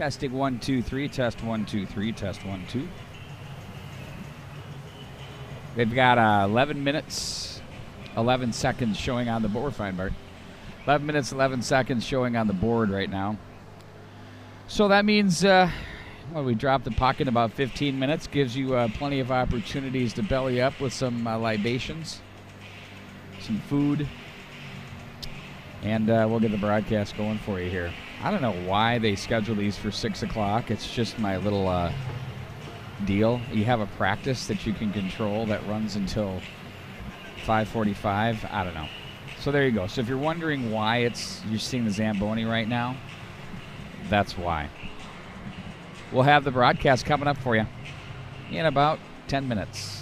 Testing 1, 2, 3. Test 1, 2, 3. Test 1, 2. They've got 11 minutes, 11 seconds showing on the board. We're fine, Bart. 11 minutes, 11 seconds showing on the board right now. So that means, we drop the puck in about 15 minutes. Gives you plenty of opportunities to belly up with some libations, some food. And we'll get the broadcast going for you here. I don't know why they schedule these for 6 o'clock. It's just my little deal. You have a practice that you can control that runs until 5:45. I don't know. So there you go. So if you're wondering why you're seeing the Zamboni right now, that's why. We'll have the broadcast coming up for you in about 10 minutes.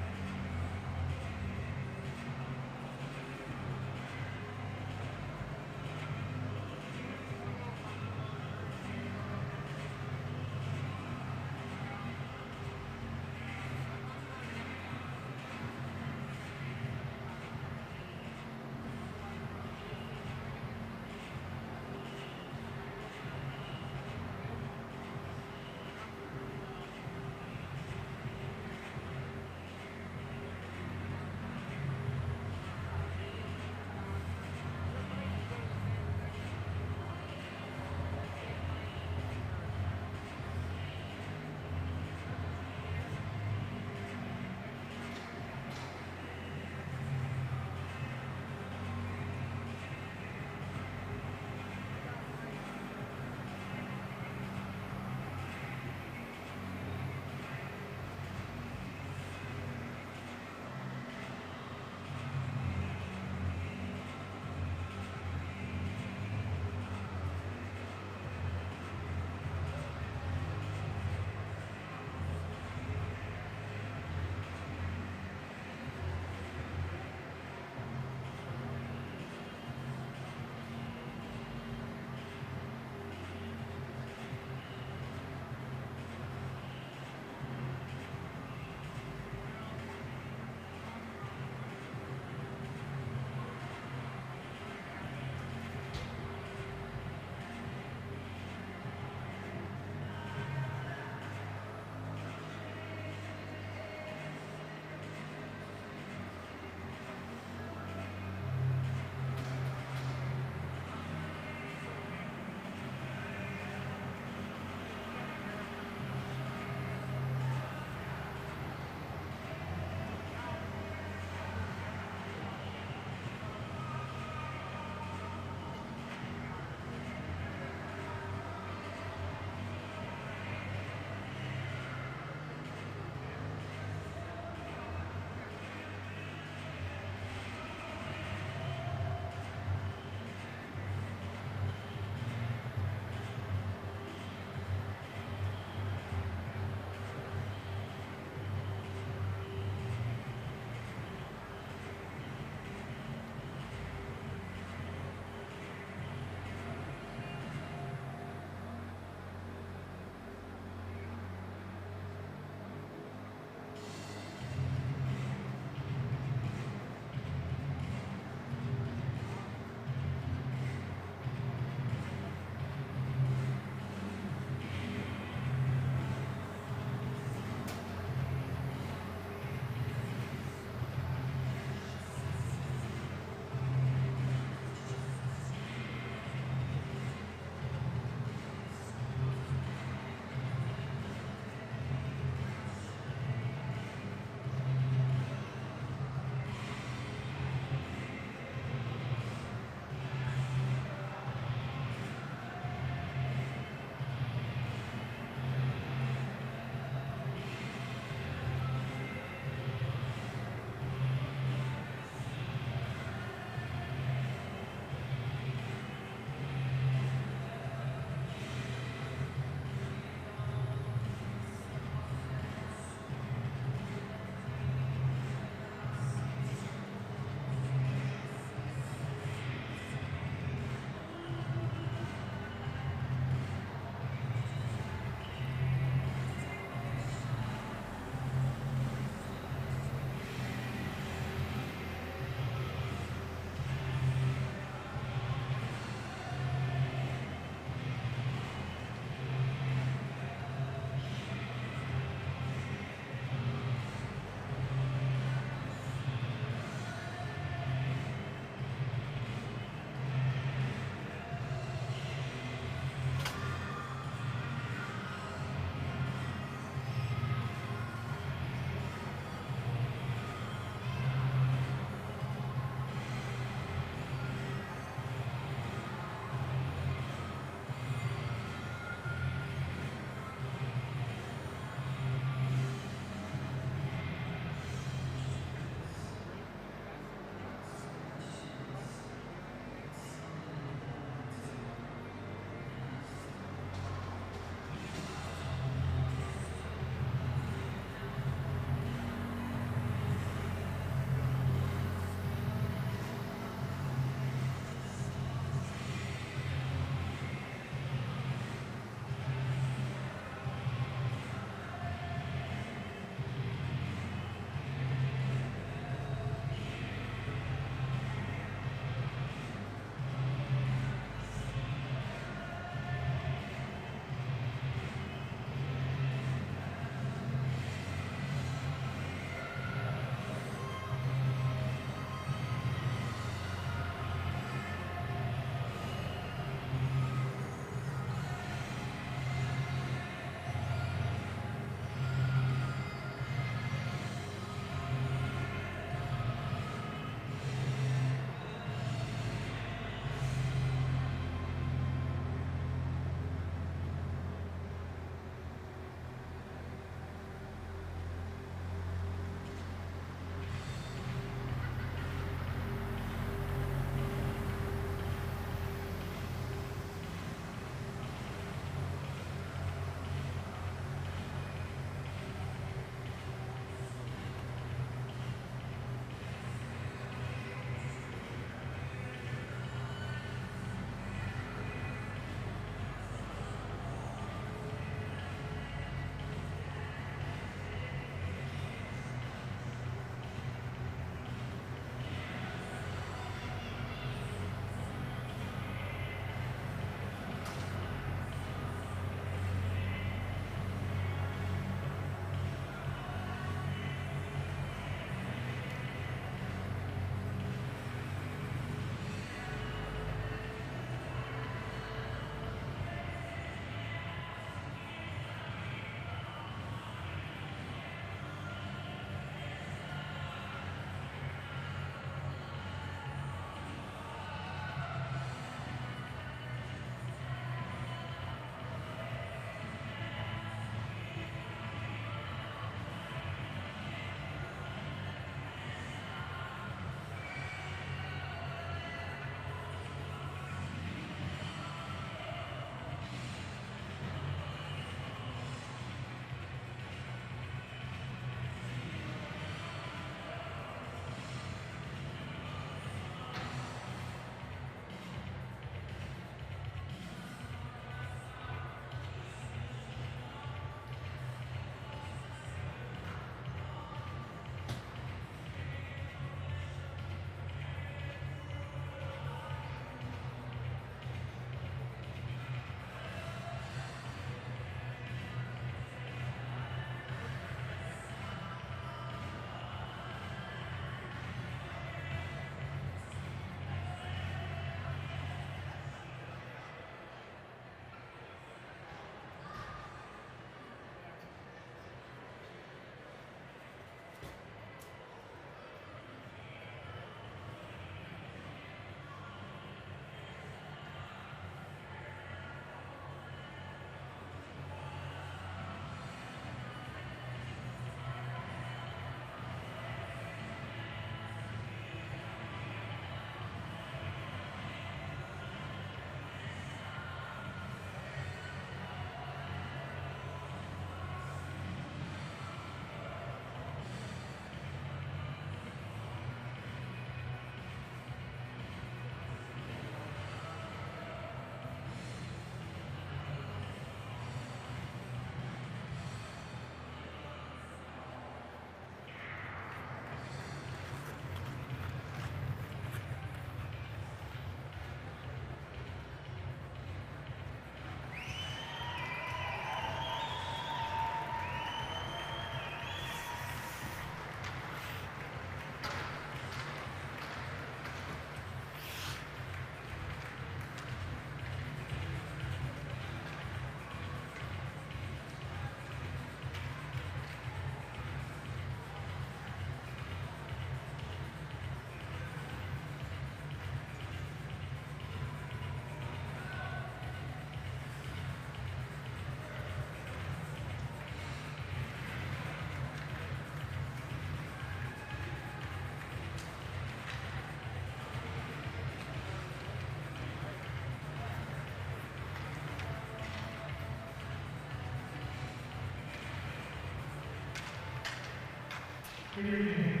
And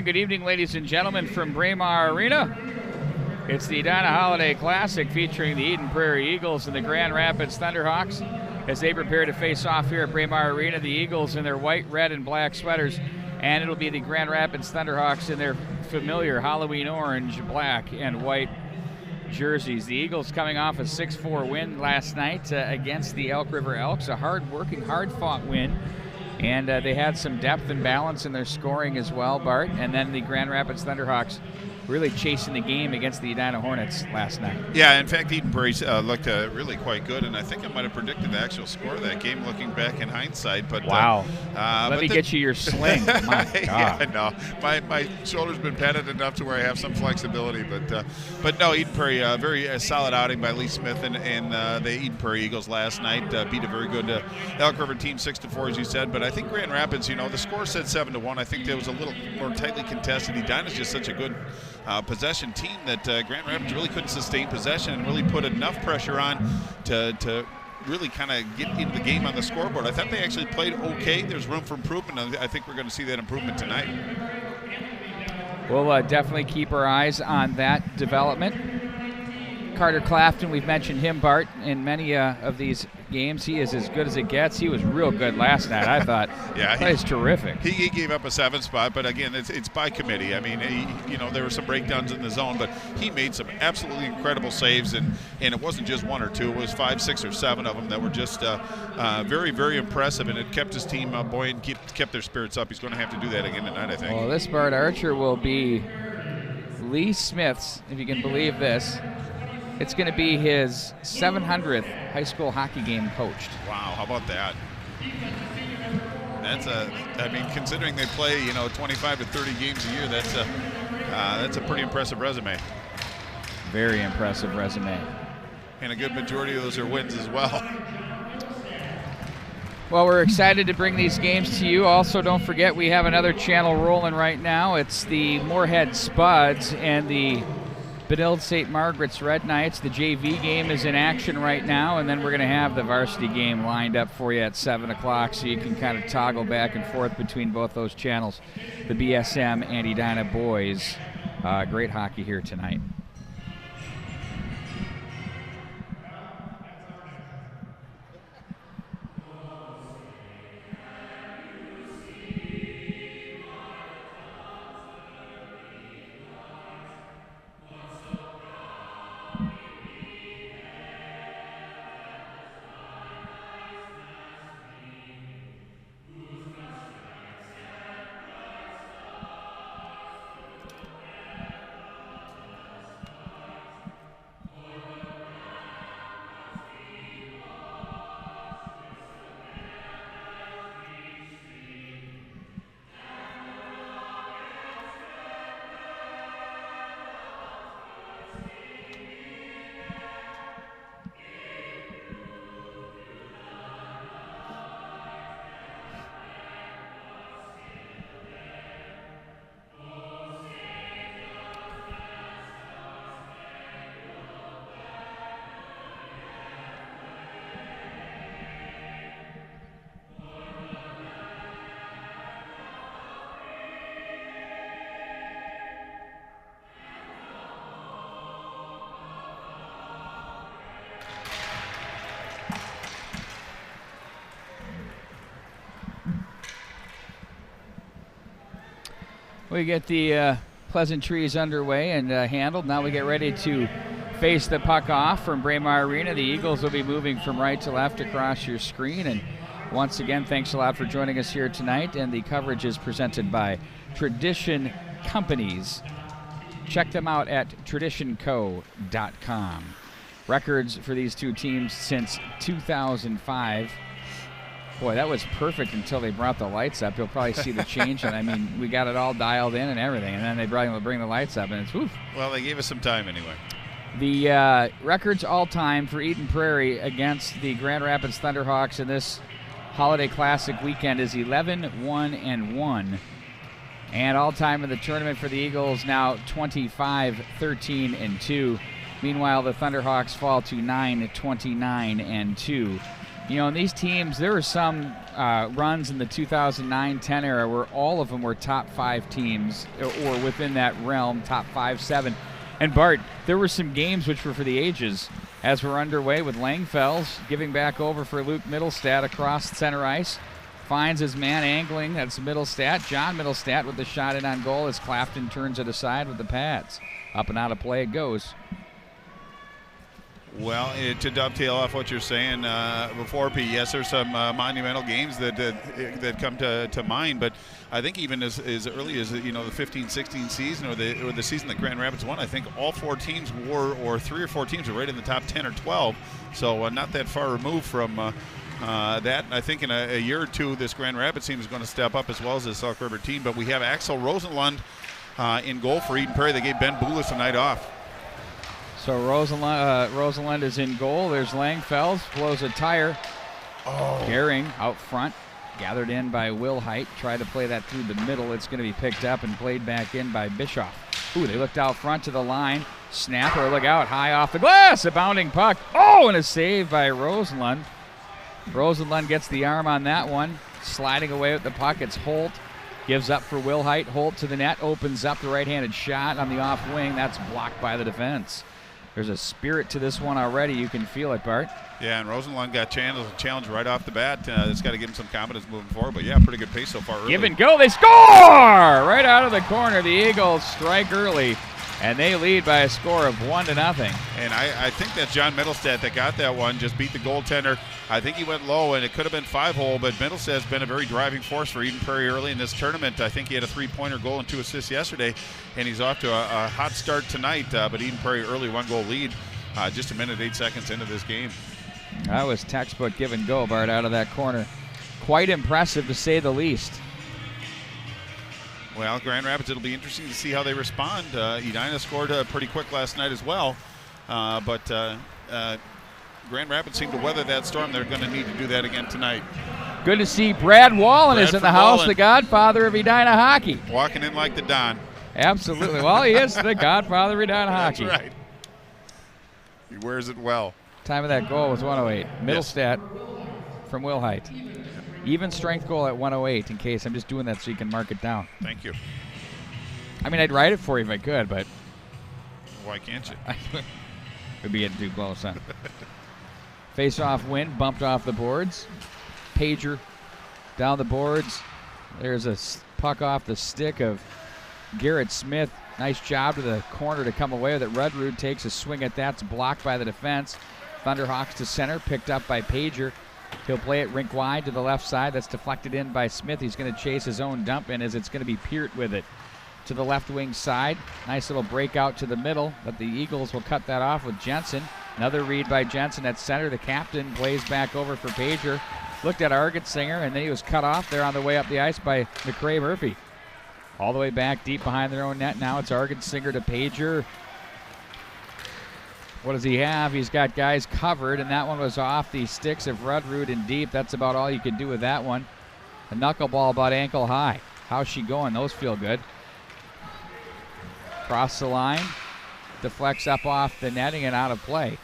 good evening, ladies and gentlemen, from Prairie Arena. It's the Edina Holiday Classic featuring the Eden Prairie Eagles and the Grand Rapids Thunderhawks as they prepare to face off here at Prairie Arena. The Eagles in their white, red, and black sweaters, and it'll be the Grand Rapids Thunderhawks in their familiar Halloween orange, black, and white jerseys. The Eagles coming off a 6-4 win last night against the Elk River Elks, a hard-working, hard-fought win. And they had some depth and balance in their scoring as well, Bart. And then the Grand Rapids Thunderhawks really chasing the game against the Edina Hornets last night. Yeah, in fact, Eden Prairie looked really quite good, and I think I might have predicted the actual score of that game looking back in hindsight. But wow. Let me get you your sling. My God. Yeah, no. My shoulder's been padded enough to where I have some flexibility. But no, Eden Prairie, very solid outing by Lee Smith and the Eden Prairie Eagles last night. Beat a very good Elk River team 6-4, as you said. But I think Grand Rapids, the score said 7-1. I think there was a little more tightly contested. Edina's just such a good possession team that Grand Rapids really couldn't sustain possession and really put enough pressure on to really kind of get into the game on the scoreboard. I thought they actually played okay. There's room for improvement, and I think we're going to see that improvement tonight. We'll definitely keep our eyes on that development. Carter Clafton, we've mentioned him, Bart, in many of these games. He is as good as it gets. He was real good last night, I thought. Yeah, he's terrific. He gave up a 7 spot, but again, it's by committee. I mean, there were some breakdowns in the zone, but he made some absolutely incredible saves, and it wasn't just 1 or 2. It was 5, 6, or 7 of them that were just very, very impressive, and it kept his team buoyant, kept their spirits up. He's going to have to do that again tonight, I think. Well, this Bart Archer will be Lee Smith's, if you can believe this. It's going to be his 700th high school hockey game coached. Wow, how about that? Considering they play, 25 to 30 games a year, that's a pretty impressive resume. Very impressive resume. And a good majority of those are wins as well. Well, we're excited to bring these games to you. Also, don't forget we have another channel rolling right now. It's the Moorhead Spuds and the Benilde St. Margaret's Red Knights. The JV game is in action right now, and then we're going to have the varsity game lined up for you at 7 o'clock, so you can kind of toggle back and forth between both those channels. The BSM and Edina boys. Great hockey here tonight. We get the pleasantries underway and handled. Now we get ready to face the puck off from Braemar Arena. The Eagles will be moving from right to left across your screen. And once again, thanks a lot for joining us here tonight. And the coverage is presented by Tradition Companies. Check them out at traditionco.com. Records for these two teams since 2005. Boy, that was perfect until they brought the lights up. You'll probably see the change. And I mean, we got it all dialed in and everything. And then they bring the lights up, and it's woof. Well, they gave us some time anyway. The records all-time for Eden Prairie against the Grand Rapids Thunderhawks in this Holiday Classic weekend is 11-1-1. And all-time in the tournament for the Eagles now 25-13-2. Meanwhile, the Thunderhawks fall to 9-29-2. You know, in these teams, there were some runs in the 2009-10 era where all of them were top 5 teams, or within that realm, top 5, 7. And Bart, there were some games which were for the ages as we're underway with Langfels giving back over for Luke Middlestat across center ice. Finds his man angling. That's Middlestat. John Middlestat with the shot in on goal as Clafton turns it aside with the pads. Up and out of play it goes. Well, to dovetail off what you're saying before, Pete, yes, there's some monumental games that come to mind, but I think even as early as the 15-16 season or the season that Grand Rapids won, I think all 4 teams were, or 3 or 4 teams were right in the top 10 or 12, so not that far removed from that. I think in a year or two, this Grand Rapids team is going to step up as well as the Sauk River team, but we have Axel Rosenlund in goal for Eden Prairie. They gave Ben Boulis a night off. So Rosenlund is in goal. There's Langfels, blows a tire. Gehring out front, gathered in by Will Height. Tried to play that through the middle. It's going to be picked up and played back in by Bischoff. Ooh, they looked out front to the line. Snapper, look out, high off the glass. A bounding puck. Oh, and a save by Rosenlund. Rosenlund gets the arm on that one. Sliding away with the puck. It's Holt. Gives up for Will Height. Holt to the net. Opens up the right-handed shot on the off wing. That's blocked by the defense. There's a spirit to this one already. You can feel it, Bart. Yeah, and Rosenlund got challenged right off the bat. It's got to give him some confidence moving forward. But, yeah, pretty good pace so far early. Give and go. They score! Right out of the corner. The Eagles strike early, and they lead by a score of 1-0. And I think that's John Middlestat that got that one, just beat the goaltender. I think he went low, and it could have been 5-hole, but Middlestat's been a very driving force for Eden Prairie early in this tournament. I think he had a 3-pointer goal and 2 assists yesterday, and he's off to a hot start tonight. But Eden Prairie early 1-goal lead just a minute, 8 seconds into this game. That was textbook give and go, Bart, out of that corner. Quite impressive, to say the least. Well, Grand Rapids, it'll be interesting to see how they respond. Edina scored pretty quick last night as well, but Grand Rapids seemed to weather that storm. They're going to need to do that again tonight. Good to see Brad Wallen is in the house, the godfather of Edina hockey. Walking in like the Don. Absolutely. Well, he is the godfather of Edina hockey. That's right. He wears it well. Time of that goal was 108. Middlestat from Will Height. Even strength goal at 108 in case. I'm just doing that so you can mark it down. Thank you. I mean, I'd write it for you if I could, but. Why can't you? We'd be getting too close, huh? Face-off win, bumped off the boards. Pager down the boards. There's a puck off the stick of Garrett Smith. Nice job to the corner to come away with it. Rudrud takes a swing at that. It's blocked by the defense. Thunderhawks to center, picked up by Pager. He'll play it rink wide to the left side. That's deflected in by Smith. He's going to chase his own dump in as it's going to be Peart with it. To the left wing side. Nice little breakout to the middle, but the Eagles will cut that off with Jensen. Another read by Jensen at center. The captain plays back over for Pager. Looked at Argetsinger, and then he was cut off there on the way up the ice by McCrae Murphy. All the way back deep behind their own net. Now it's Argetsinger to Pager. What does he have? He's got guys covered, and that one was off the sticks of Rudrud and deep. That's about all you can do with that one. A knuckleball about ankle high. How's she going? Those feel good. Cross the line. Deflects up off the netting and out of play.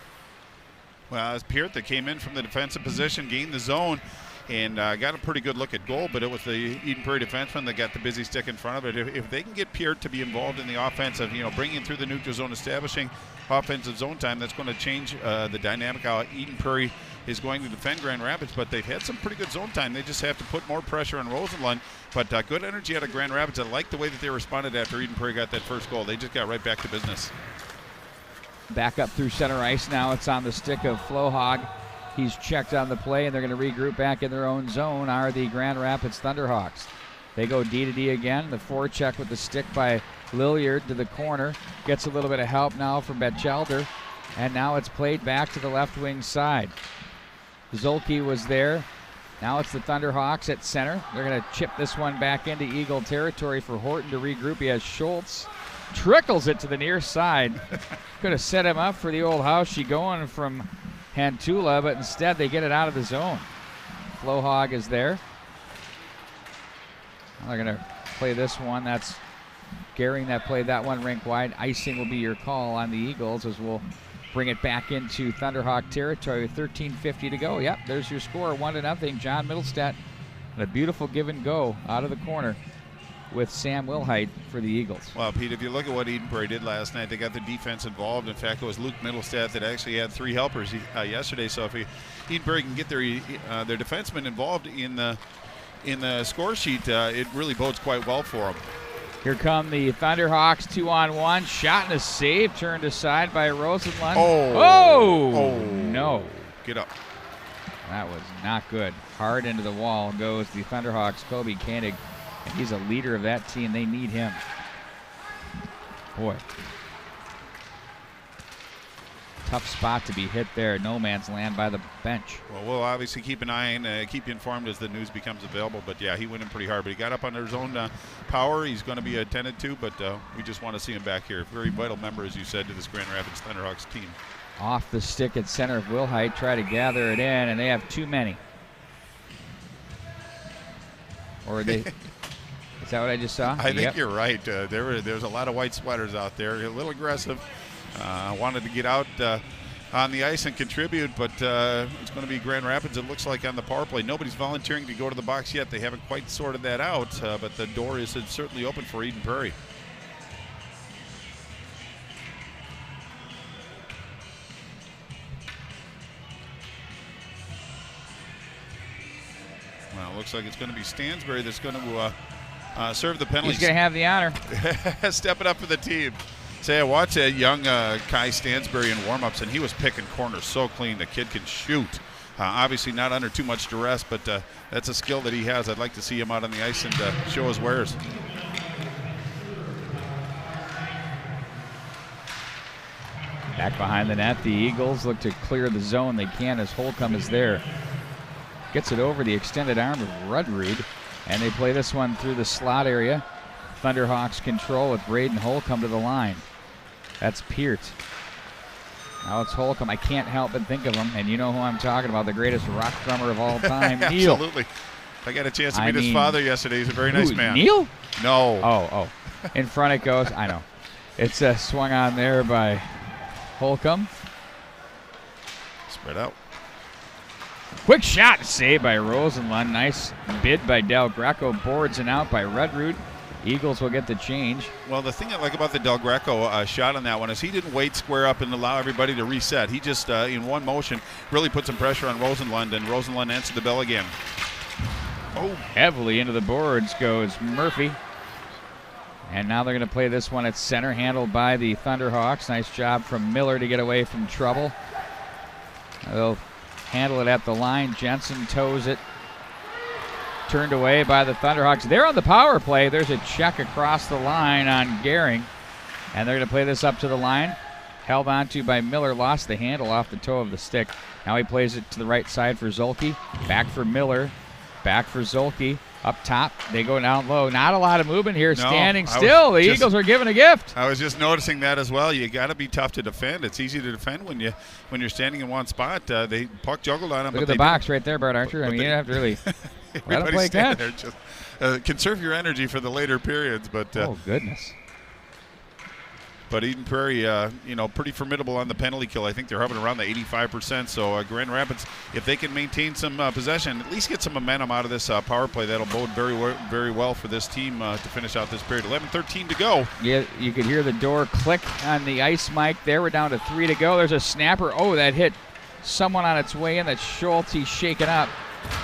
Well, it's Peart that came in from the defensive position, gained the zone, and got a pretty good look at goal, but it was the Eden Prairie defenseman that got the busy stick in front of it. If they can get Peart to be involved in the offensive, bringing through the neutral zone, establishing offensive zone time, that's going to change the dynamic how Eden Prairie is going to defend Grand Rapids, but they've had some pretty good zone time. They just have to put more pressure on Rosenlund, but good energy out of Grand Rapids. I like the way that they responded after Eden Prairie got that first goal. They just got right back to business. Back up through center ice now. It's on the stick of Flohog. He's checked on the play, and they're going to regroup back in their own zone, are the Grand Rapids Thunderhawks. They go D to D again. The forecheck with the stick by Lilliard to the corner. Gets a little bit of help now from Batchelder, and now it's played back to the left wing side. Zolke was there. Now it's the Thunderhawks at center. They're going to chip this one back into Eagle territory for Horton to regroup. He has Schultz. Trickles it to the near side. Could have set him up for the old house she going from Hantula, but instead they get it out of the zone. Flohog is there. Now they're going to play this one. That's Gehring that played that one rink wide. Icing will be your call on the Eagles as we'll bring it back into Thunderhawk territory with 13:50 to go. Yep, there's your score, 1-0. John Middlestat, and a beautiful give and go out of the corner with Sam Wilhite for the Eagles. Well, Pete, if you look at what Eden Prairie did last night, they got the defense involved. In fact, it was Luke Middlestat that actually had 3 helpers yesterday. So if Eden Prairie can get their defensemen involved in the score sheet, it really bodes quite well for them. Here come the Thunderhawks, 2-on-1. Shot and a save, turned aside by Rosenlund. Oh, no. Get up. That was not good. Hard into the wall goes the Thunderhawks' Kobe Koenig. And he's a leader of that team. They need him. Boy. Tough spot to be hit there. No man's land by the bench. Well, we'll obviously keep an eye and keep you informed as the news becomes available. But, yeah, he went in pretty hard. But he got up under his own power. He's going to be attended to. But we just want to see him back here. Very vital member, as you said, to this Grand Rapids Thunderhawks team. Off the stick at center of Wilhite. Try to gather it in, and they have too many. Or they... Is that what I just saw? I think you're right. There's a lot of white sweaters out there. A little aggressive. Wanted to get out on the ice and contribute, but it's going to be Grand Rapids, it looks like, on the power play. Nobody's volunteering to go to the box yet. They haven't quite sorted that out, but the door is certainly open for Eden Prairie. Well, it looks like it's going to be Stansberry that's going to serve the penalties. He's going to have the honor. Step it up for the team. Say, I watched that young Kai Stansberry in warm-ups, and he was picking corners so clean. The kid can shoot. Obviously not under too much duress, but that's a skill that he has. I'd like to see him out on the ice and show his wares. Back behind the net, the Eagles look to clear the zone. They can as Holcomb is there. Gets it over the extended arm of Rudrud. And they play this one through the slot area. Thunderhawks control with Braden Holcomb to the line. That's Peart. Now it's Holcomb. I can't help but think of him. And you know who I'm talking about, the greatest rock drummer of all time, Neil. Absolutely. I got a chance to meet his father yesterday. He's a very nice man. Neil? No. Oh. In front it goes. I know. It's swung on there by Holcomb. Spread out. Quick shot, saved by Rosenlund. Nice bid by Del Greco. Boards and out by Rudrud. Eagles will get the change. Well, the thing I like about the Del Greco shot on that one is he didn't wait square up and allow everybody to reset. He just, in one motion, really put some pressure on Rosenlund, and Rosenlund answered the bell again. Oh. Heavily into the boards goes Murphy. And now they're going to play this one at center, handled by the Thunderhawks. Nice job from Miller to get away from trouble. They'll handle it at the line. Jensen toes it. Turned away by the Thunderhawks. They're on the power play. There's a check across the line on Gehring. And they're going to play this up to the line. Held onto by Miller. Lost the handle off the toe of the stick. Now he plays it to the right side for Zolke. Back for Miller. Back for Zolke. Up top. They go down low. Not a lot of movement here. Standing still. The Eagles are given a gift. I was just noticing that as well. You got to be tough to defend. It's easy to defend when you're standing in one spot. They puck juggled on them. Look at the box right there, Bart Archer. I mean, you don't have to really let them play catch. There. Just conserve your energy for the later periods. But oh goodness. But Eden Prairie, pretty formidable on the penalty kill. I think they're hovering around the 85%. So Grand Rapids, if they can maintain some possession, at least get some momentum out of this power play, that'll bode very well for this team to finish out this period. 11:13 to go. Yeah, you could hear the door click on the ice mic there. We're down to 3 to go. There's a snapper. Oh, that hit someone on its way in. That's Schultz. He's shaken up.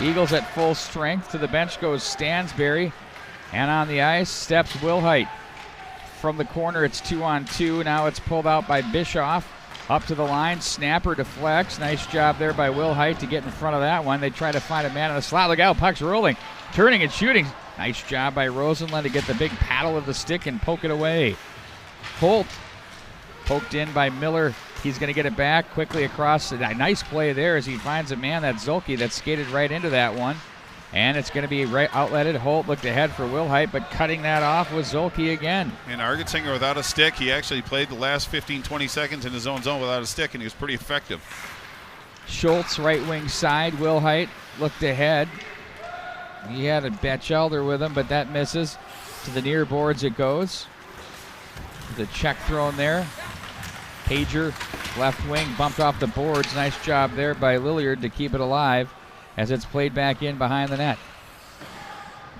Eagles at full strength. To the bench goes Stansberry. And on the ice steps Wilhite. From the corner, it's 2-on-2. Now it's pulled out by Bischoff. Up to the line. Snapper deflects. Nice job there by Wilhite to get in front of that one. They try to find a man in the slot. Look out, puck's rolling. Turning and shooting. Nice job by Rosenlund to get the big paddle of the stick and poke it away. Holt poked in by Miller. He's going to get it back quickly across. A nice play there as he finds a man, that's Zolke, that skated right into that one. And it's going to be right outletted. Holt looked ahead for Wilhite, but cutting that off was Zolke again. And Argensinger without a stick. He actually played the last 15-20 seconds in his own zone without a stick, and he was pretty effective. Schultz, right wing side. Wilhite looked ahead. He had a Batchelder with him, but that misses. To the near boards it goes. The check thrown there. Pager Left wing bumped off the boards. Nice job there by Lilliard to keep it alive as it's played back in behind the net.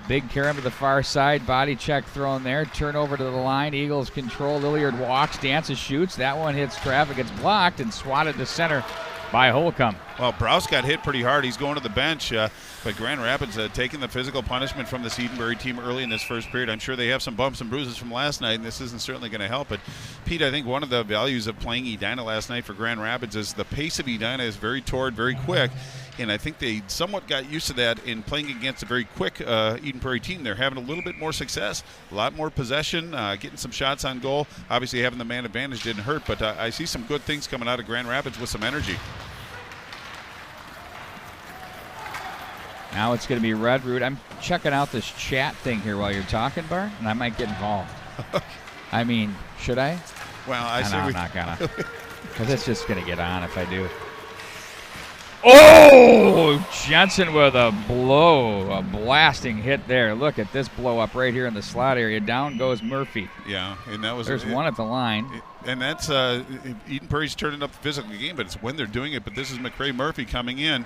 Big Karam to the far side. Body check thrown there. Turnover to the line. Eagles control. Lilliard walks, dances, shoots. That one hits traffic. It's blocked and swatted to center by Holcomb. Well, Browse got hit pretty hard. He's going to the bench, but Grand Rapids taking the physical punishment from the Edenbury team early in this first period. I'm sure they have some bumps and bruises from last night, and this isn't certainly going to help. But, Pete, I think one of the values of playing Edina last night for Grand Rapids is the pace of Edina is very torrid, very quick, and I think they somewhat got used to that in playing against a very quick Eden Prairie team. They're having a little bit more success, a lot more possession, getting some shots on goal. Obviously, having the man advantage didn't hurt, but I see some good things coming out of Grand Rapids with some energy. Now it's going to be Redroot. I'm checking out this chat thing here while you're talking, Bart, and I might get involved. I mean, should I? Well, I'm not going to. Because it's just going to get on if I do. Oh! Jensen with a blasting hit there. Look at this blow up right here in the slot area. Down goes Murphy. Yeah, and that was. There's one at the line. And that's Eden Prairie's turning up the physical game, but it's when they're doing it. But this is McCrae Murphy coming in.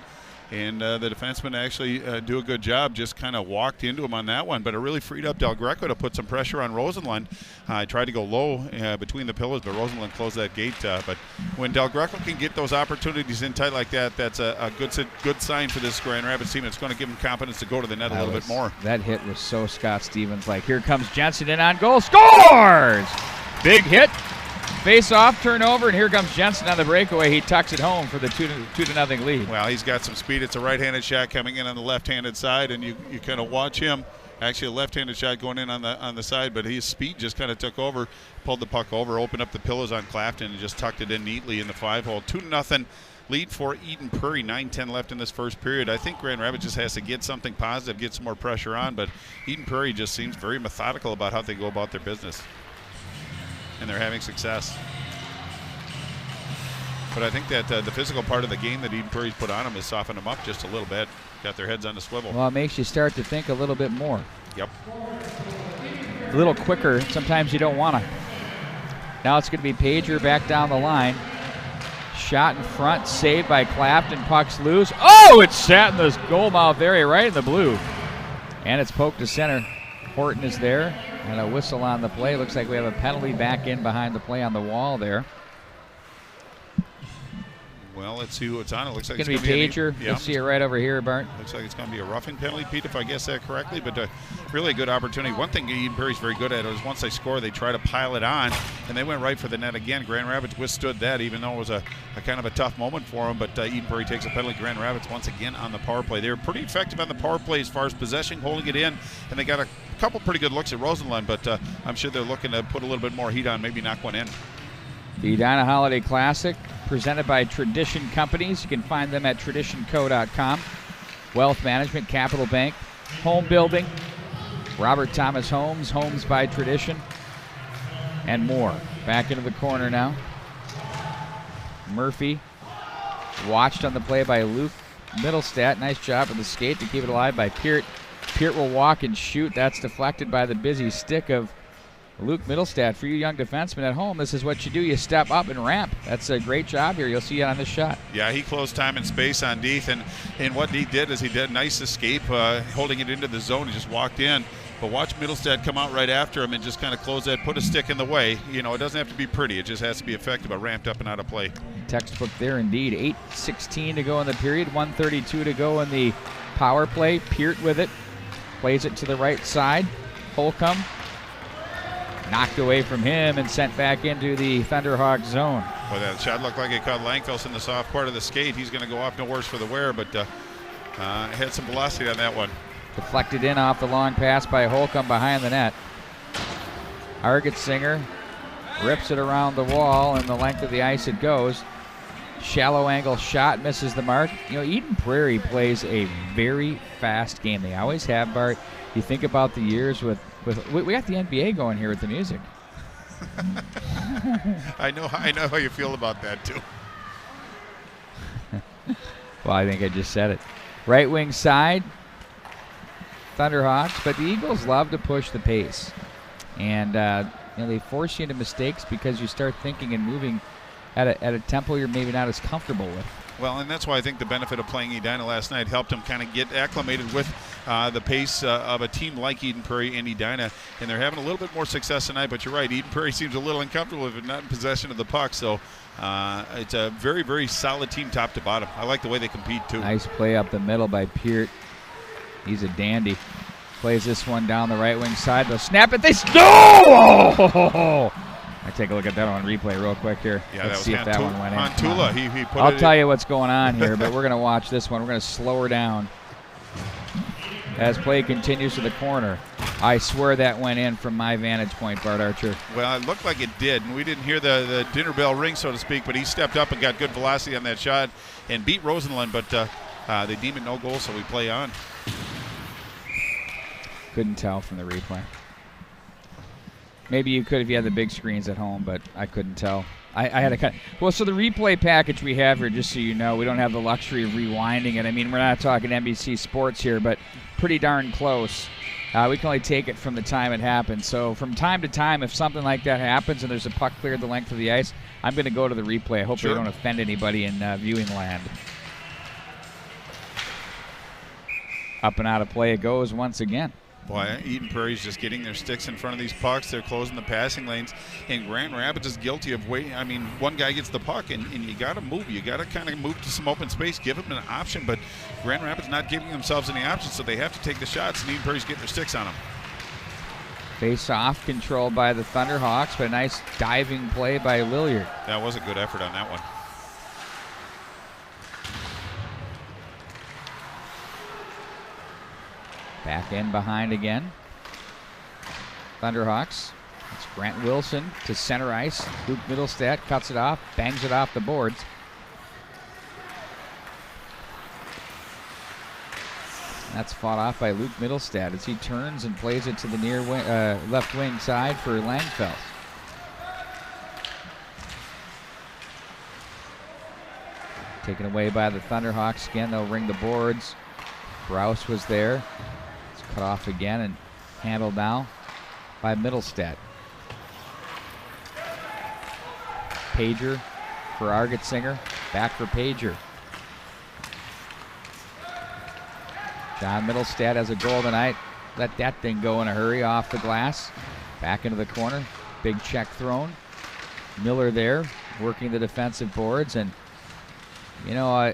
And the defenseman actually do a good job, just kind of walked into him on that one. But it really freed up Del Greco to put some pressure on Rosenlund. Tried to go low between the pillars, but Rosenlund closed that gate. But when Del Greco can get those opportunities in tight like that, that's a good sign for this Grand Rapids team. It's going to give them confidence to go to the net a little bit more. That hit was so Scott Stevens like. Here comes Jensen in on goal. Scores! Big hit. Face-off, turnover, and here comes Jensen on the breakaway. He tucks it home for the 2-0 lead. Well, he's got some speed. It's a right-handed shot coming in on the left-handed side, and you kind of watch him. Actually, a left-handed shot going in on the side, but his speed just kind of took over, pulled the puck over, opened up the pillows on Clafton, and just tucked it in neatly in the 5-hole. 2-0 lead for Eden Prairie. 9:10 left in this first period. I think Grand Rapids just has to get something positive, get some more pressure on, but Eden Prairie just seems very methodical about how they go about their business. And they're having success. But I think that the physical part of the game that Eden Prairie's put on them has softened them up just a little bit. Got their heads on the swivel. Well, it makes you start to think a little bit more. Yep. A little quicker. Sometimes you don't want to. Now it's going to be Pager back down the line. Shot in front, saved by Clapton. Puck's loose. Oh, it sat in this goal mouth area right in the blue. And it's poked to center. Horton is there. And a whistle on the play. Looks like we have a penalty back in behind the play on the wall there. Well, let's see what's on. It looks like it's going to be Pager. Yeah. You'll see it right over here, Bart. Looks like it's going to be a roughing penalty, Pete, if I guess that correctly. But really a good opportunity. One thing Eden Prairie's very good at is once they score, they try to pile it on, and they went right for the net again. Grand Rapids withstood that, even though it was a kind of a tough moment for them. But Eden Prairie takes a penalty. Grand Rapids once again on the power play. They were pretty effective on the power play as far as possession, holding it in, and they got a couple pretty good looks at Rosenlund, but I'm sure they're looking to put a little bit more heat on, maybe knock one in. The Edina Holiday Classic, presented by Tradition Companies. You can find them at traditionco.com. Wealth Management, Capital Bank, Home Building, Robert Thomas Homes, Homes by Tradition, and more. Back into the corner now. Murphy watched on the play by Luke Middlestat. Nice job with the skate to keep it alive by Peart. Peart will walk and shoot. That's deflected by the busy stick of Luke Middlestat. For you young defensemen at home, this is what you do. You step up and ramp. That's a great job here. You'll see it on this shot. Yeah, he closed time and space on Deeth, and what he did is he did a nice escape, holding it into the zone. He just walked in. But watch Middlestat come out right after him and just kind of close that, put a stick in the way. You know, it doesn't have to be pretty. It just has to be effective, but ramped up and out of play. Textbook there indeed. 8:16 to go in the period. 1:32 to go in the power play. Peart with it. Plays it to the right side. Holcomb knocked away from him and sent back into the Thunderhawk zone. Well, that shot looked like it caught Langfels in the soft part of the skate. He's going to go off no worse for the wear, but had some velocity on that one. Deflected in off the long pass by Holcomb behind the net. Argetsinger rips it around the wall, and the length of the ice it goes. Shallow angle shot, misses the mark. You know, Eden Prairie plays a very fast game. They always have, Bart. You think about the years with we got the NBA going here with the music. I know how you feel about that too. Well, I think I just said it. Right wing side, Thunderhawks, but the Eagles love to push the pace, and you know, they force you into mistakes because you start thinking and moving at a tempo you're maybe not as comfortable with. Well, and that's why I think the benefit of playing Edina last night helped him kind of get acclimated with the pace of a team like Eden Prairie and Edina, and they're having a little bit more success tonight. But you're right, Eden Prairie seems a little uncomfortable if they're not in possession of the puck. So it's a very, very solid team top to bottom. I like the way they compete, too. Nice play up the middle by Peart. He's a dandy. Plays this one down the right wing side. They'll snap it. No! I take a look at that on replay real quick here. Yeah, Let's that see if that one went in. Hantula. He put I'll tell you what's going on here, but we're going to watch this one. We're going to slow her down as play continues to the corner. I swear that went in from my vantage point, Bart Archer. Well, it looked like it did, and we didn't hear the dinner bell ring, so to speak, but he stepped up and got good velocity on that shot and beat Rosenlund, but they deem it no goal, so we play on. Couldn't tell from the replay. Maybe you could if you had the big screens at home, but I couldn't tell. I had to cut. Well, so the replay package we have here, just so you know, we don't have the luxury of rewinding it. I mean, we're not talking NBC Sports here, but pretty darn close. We can only take it from the time it happens. So from time to time, if something like that happens and there's a puck cleared the length of the ice, I'm going to go to the replay. I hope they don't offend anybody in viewing land. Up and out of play it goes once again. Boy, Eden Prairie's just getting their sticks in front of these pucks. They're closing the passing lanes. And Grand Rapids is guilty of waiting. I mean, one guy gets the puck, and you got to move. You got to kind of move to some open space, give them an option. But Grand Rapids not giving themselves any options, so they have to take the shots, and Eden Prairie's getting their sticks on them. Face off, controlled by the Thunderhawks, but a nice diving play by Lilliard. That was a good effort on that one. Back in behind again. Thunderhawks. It's Grant Wilson to center ice. Luke Middlestadt cuts it off, bangs it off the boards. That's fought off by Luke Middlestadt as he turns and plays it to the near wing, left wing side for Langfeld. Taken away by the Thunderhawks again. They'll ring the boards. Rouse was there. Cut off again and handled now by Middlestadt. Pager for Argetsinger. Back for Pager. John Middlestadt has a goal tonight. Let that thing go in a hurry off the glass. Back into the corner. Big check thrown. Miller there working the defensive boards. And, you know,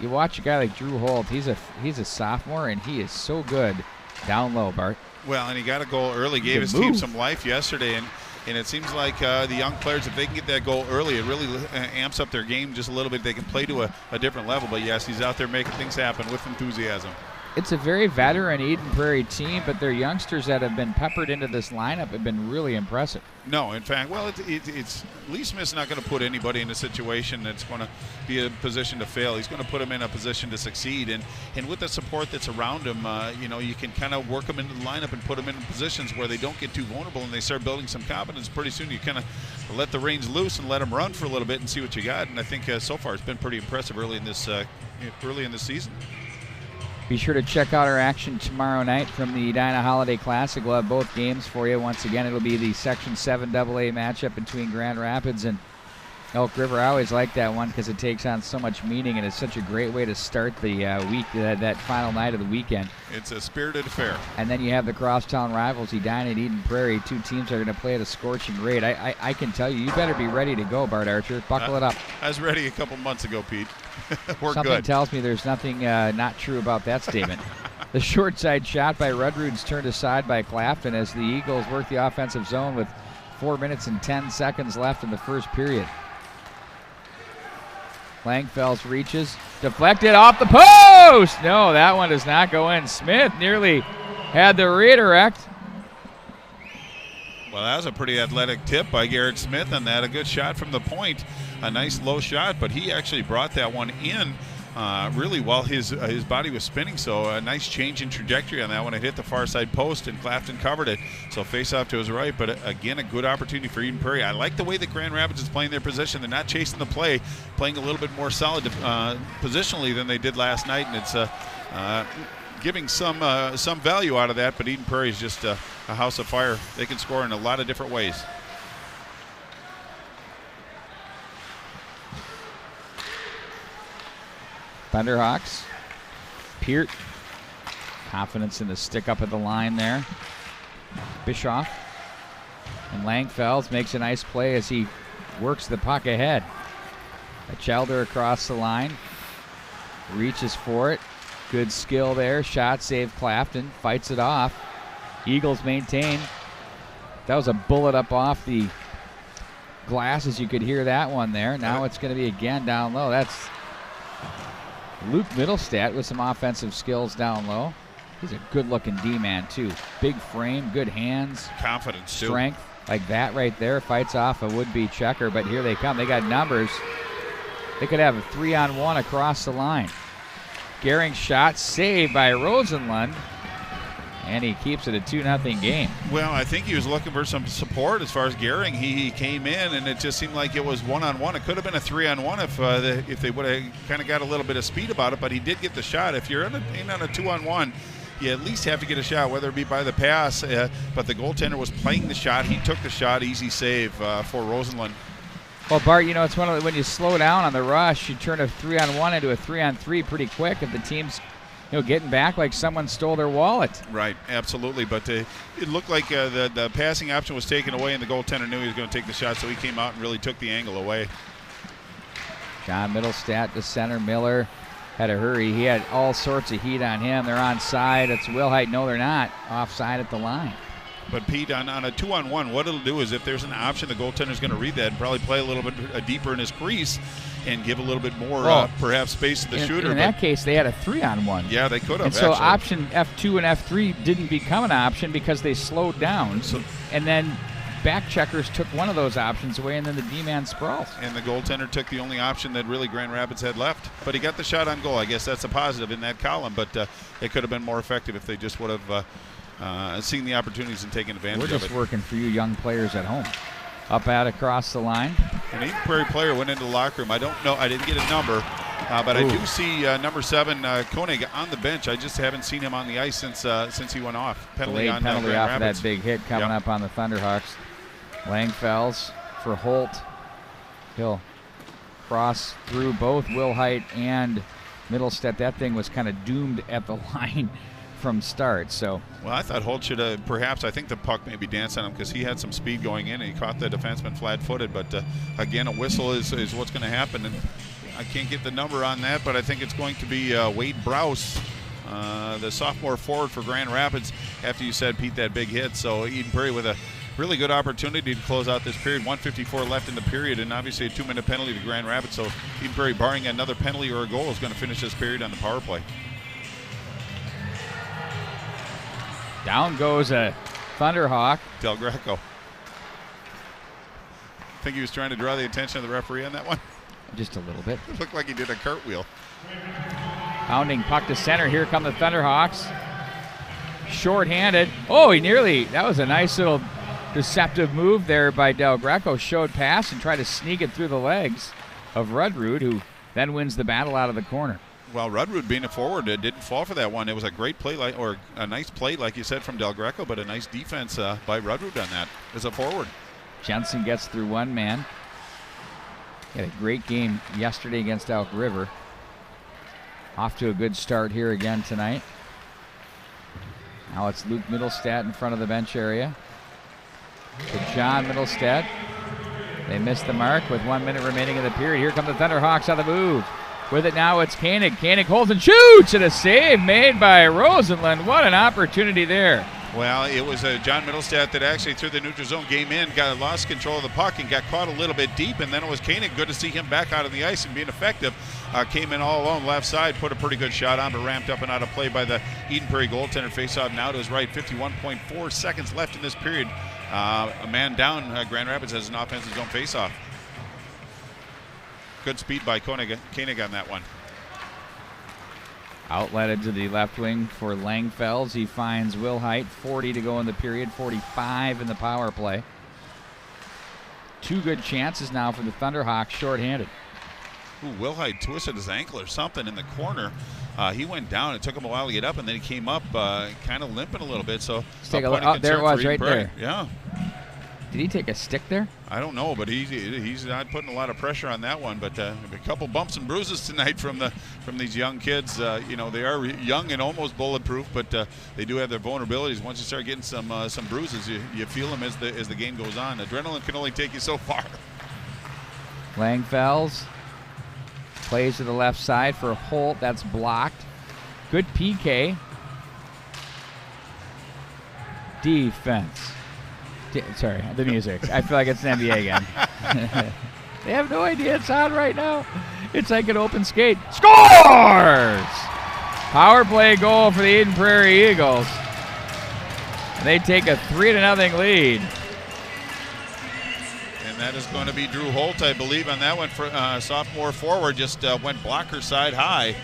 you watch a guy like Drew Holt. He's a sophomore, and he is so good down low, Bart. Well, and he got a goal early, gave his team some life yesterday, and it seems like the young players, if they can get that goal early, it really amps up their game just a little bit. They can play to a different level. But, yes, he's out there making things happen with enthusiasm. It's a very veteran Eden Prairie team, but their youngsters that have been peppered into this lineup have been really impressive. No, in fact, well, it's Lee Smith's not going to put anybody in a situation that's going to be a position to fail. He's going to put them in a position to succeed, and with the support that's around him, you know, you can kind of work them into the lineup and put them in positions where they don't get too vulnerable and they start building some confidence. Pretty soon you kind of let the reins loose and let them run for a little bit and see what you got. And I think so far it's been pretty impressive early in this season. Be sure to check out our action tomorrow night from the Edina Holiday Classic. We'll have both games for you. Once again, it'll be the Section 7 AA matchup between Grand Rapids and Elk River. I always like that one because it takes on so much meaning, and it's such a great way to start the week, that final night of the weekend. It's a spirited affair. And then you have the crosstown rivals, Edina and Eden Prairie. Two teams are going to play at a scorching rate. I can tell you better be ready to go, Bart Archer. Buckle it up. I was ready a couple months ago, Pete. We're Something good. tells me there's nothing not true about that statement. The short side shot by Rudrud's turned aside by Clafton as the Eagles work the offensive zone with 4 minutes and 10 seconds left in the first period. Langfels reaches, deflected off the post! No, that one does not go in. Smith nearly had the redirect. Well, that was a pretty athletic tip by Garrett Smith on that. A good shot from the point. A nice low shot, but he actually brought that one in really while his body was spinning. So a nice change in trajectory on that one. It hit the far side post, and Clafton covered it. So face off to his right, but again, a good opportunity for Eden Prairie. I like the way that Grand Rapids is playing their position. They're not chasing the play, playing a little bit more solid positionally than they did last night, and it's giving some value out of that. But Eden Prairie is just a house of fire. They can score in a lot of different ways. Thunderhawks. Peart. Confidence in the stick up at the line there. Bischoff. And Langfels makes a nice play as he works the puck ahead. Chelder across the line. Reaches for it. Good skill there. Shot save Clafton. Fights it off. Eagles maintain. That was a bullet up off the glass, as you could hear that one there. Now it's going to be again down low. That's Luke Middlestat with some offensive skills down low. He's a good-looking D-man, too. Big frame, good hands. Confidence, strength. Like that right there. Fights off a would-be checker, but here they come. They got numbers. They could have a 3-on-1 across the line. Gehring's shot saved by Rosenlund, and he keeps it a 2-0 game. Well, I think he was looking for some support as far as Gehring. He came in, and it just seemed like it was 1-on-1. It could have been a 3-on-1 if they would have kind of got a little bit of speed about it, but he did get the shot. If you're in on a 2-on-1, you at least have to get a shot, whether it be by the pass, but the goaltender was playing the shot. He took the shot. Easy save for Rosenlund. Well, Bart, you know, it's one of the, when you slow down on the rush, you turn a 3-on-1 into a 3-on-3 pretty quick if the team's getting back like someone stole their wallet. Right, absolutely. But it looked like the passing option was taken away, and the goaltender knew he was going to take the shot, so he came out and really took the angle away. John Middlestat to center. Miller had to hurry. He had all sorts of heat on him. They're onside. It's Wilhite. No, they're not. Offside at the line. But, Pete, on a 2-on-1, what it'll do is if there's an option, the goaltender's going to read that and probably play a little bit deeper in his crease and give a little bit more, perhaps, space to the shooter. In that case, they had a 3-on-1. Yeah, they could have, and so option F2 and F3 didn't become an option because they slowed down. And then back checkers took one of those options away, and then the D-man sprawls. And the goaltender took the only option that really Grand Rapids had left. But he got the shot on goal. I guess that's a positive in that column, but it could have been more effective if they just would have seen the opportunities and taken advantage of it. We're just working for you young players at home. Up at across the line. An Eden Prairie player went into the locker room. I don't know. I didn't get a number, but I do see number 7, Koenig, on the bench. I just haven't seen him on the ice since he went off. Penalty off of that big hit coming up on the Thunderhawks. Langfels for Holt. He'll cross through both Wilhite and Middlestat. That thing was kind of doomed at the line from start. So, well, I thought Holt should have perhaps. I think the puck maybe danced on him because he had some speed going in and he caught the defenseman flat-footed. But again, a whistle is what's going to happen, and I can't get the number on that, but I think it's going to be Wade Browse, the sophomore forward for Grand Rapids. After you said, Pete, that big hit, so Eden Prairie with a really good opportunity to close out this period. 1:54 left in the period, and obviously a 2-minute penalty to Grand Rapids. So Eden Prairie, barring another penalty or a goal, is going to finish this period on the power play. Down goes a Thunderhawk. Del Greco. Think he was trying to draw the attention of the referee on that one? Just a little bit. It looked like he did a cartwheel. Pounding puck to center. Here come the Thunderhawks. Short-handed. Oh, that was a nice little deceptive move there by Del Greco. Showed pass and tried to sneak it through the legs of Rudrud, who then wins the battle out of the corner. Well, Rudrud being a forward didn't fall for that one. It was a great play, or a nice play, like you said, from Del Greco, but a nice defense by Rudrud on that as a forward. Jensen gets through one man. He had a great game yesterday against Elk River. Off to a good start here again tonight. Now it's Luke Middlestat in front of the bench area. To John Middlestat. They missed the mark with 1 minute remaining in the period. Here come the Thunderhawks on the move. With it now, it's Koenig. Koenig holds and shoots, and a save made by Rosenlund. What an opportunity there. Well, it was John Middlestat that actually, through the neutral zone, came in, lost control of the puck, and got caught a little bit deep, and then it was Koenig. Good to see him back out on the ice and being effective. Came in all alone, left side, put a pretty good shot on, but ramped up and out of play by the Eden Prairie goaltender. Face-off now to his right, 51.4 seconds left in this period. A man down, Grand Rapids has an offensive zone face-off. Good speed by Koenig on that one. Outletted to the left wing for Langfels. He finds Wilhite. 40 to go in the period, 45 in the power play. 2 good chances now for the Thunderhawks, shorthanded. Wilhite twisted his ankle or something in the corner. He went down. It took him a while to get up, and then he came up kind of limping a little bit. So let's take a look. Oh, there it was right there. Yeah. Did he take a stick there? I don't know, but he's not putting a lot of pressure on that one. But a couple bumps and bruises tonight from these young kids. You know, they are young and almost bulletproof, but they do have their vulnerabilities. Once you start getting some bruises, you feel them as the game goes on. Adrenaline can only take you so far. Langfells plays to the left side for Holt. That's blocked. Good PK. Defense. Sorry, the music. I feel like it's an NBA again. They have no idea it's on right now. It's like an open skate. Scores! Power play goal for the Eden Prairie Eagles. They take a 3-0 lead. And that is going to be Drew Holt, I believe, on that one. For sophomore forward, just went blocker side high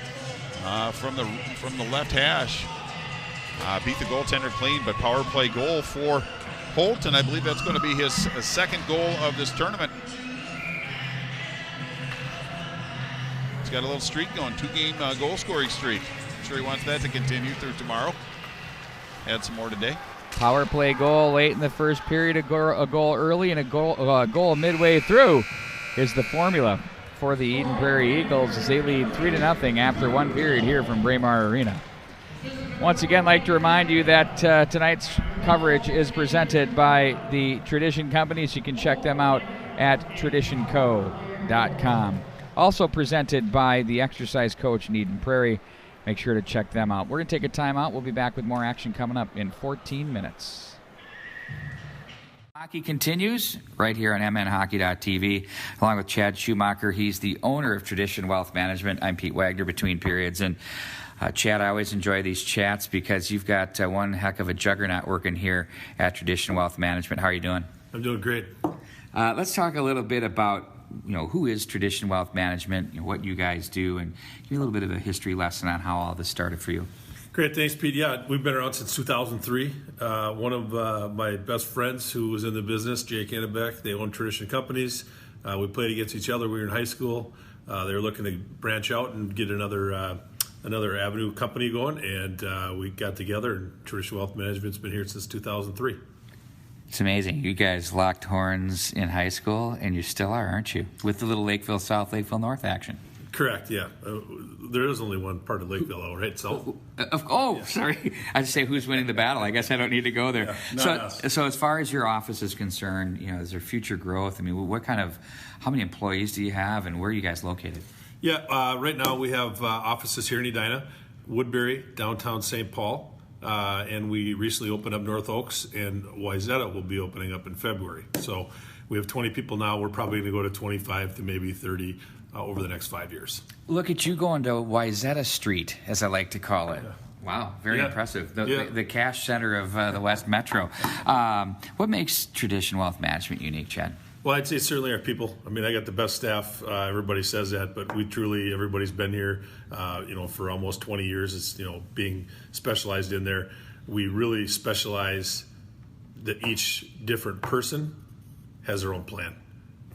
from the left hash. Beat the goaltender clean, but power play goal for Holt, and I believe that's going to be his second goal of this tournament. He's got a little streak going, 2-game goal scoring streak. I'm sure he wants that to continue through tomorrow. Add some more today. Power play goal late in the first period, a goal early, and a goal midway through is the formula for the Eden Prairie Eagles as they lead 3-0 after one period here from Braemar Arena. Once again, I'd like to remind you that tonight's coverage is presented by the Tradition Companies. You can check them out at traditionco.com. Also presented by the exercise coach in Eden Prairie. Make sure to check them out. We're going to take a timeout. We'll be back with more action coming up in 14 minutes. Hockey continues right here on mnhockey.tv, along with Chad Schumacher. He's the owner of Tradition Wealth Management. I'm Pete Wagner, between periods. And Chad, I always enjoy these chats because you've got one heck of a juggernaut working here at Tradition Wealth Management. How are you doing? I'm doing great. Let's talk a little bit about who is Tradition Wealth Management, what you guys do, and give me a little bit of a history lesson on how all this started for you. Great, thanks, Pete. Yeah, we've been around since 2003. One of my best friends who was in the business, Jake Annebeck, they own Tradition Companies. We played against each other. We were in high school. They were looking to branch out and get another avenue company going, and we got together, and Tradition Wealth Management's been here since 2003. It's amazing. You guys locked horns in high school, and you still are, aren't you? With the little Lakeville South, Lakeville North action. Correct, yeah. There is only one part of Lakeville, though, right? So. Sorry. I just say who's winning the battle. I guess I don't need to go there. Yeah, so as far as your office is concerned, is there future growth? I mean, how many employees do you have, and where are you guys located? Yeah, right now we have offices here in Edina, Woodbury, downtown St. Paul, and we recently opened up North Oaks, and Wayzata will be opening up in February. So we have 20 people now. We're probably going to go to 25 to maybe 30 over the next 5 years. Look at you going to Wayzata Street, as I like to call it. Yeah. Wow, very impressive. The cash center of the West Metro. What makes Tradition Wealth Management unique, Chad? Well, I'd say certainly our people. I mean, I got the best staff. Everybody says that, but everybody's been here, for almost 20 years. It's, being specialized in there. We really specialize that each different person has their own plan,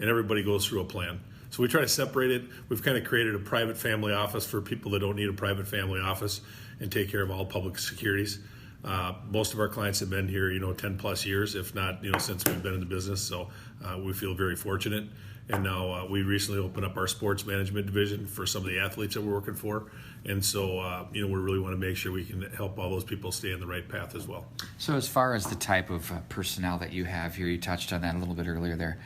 and everybody goes through a plan. So we try to separate it. We've kind of created a private family office for people that don't need a private family office and take care of all public securities. Most of our clients have been here, 10 plus years, if not, since we've been in the business. So we feel very fortunate. And now we recently opened up our sports management division for some of the athletes that we're working for. And so, we really want to make sure we can help all those people stay on the right path as well. So as far as the type of personnel that you have here, you touched on that a little bit earlier there.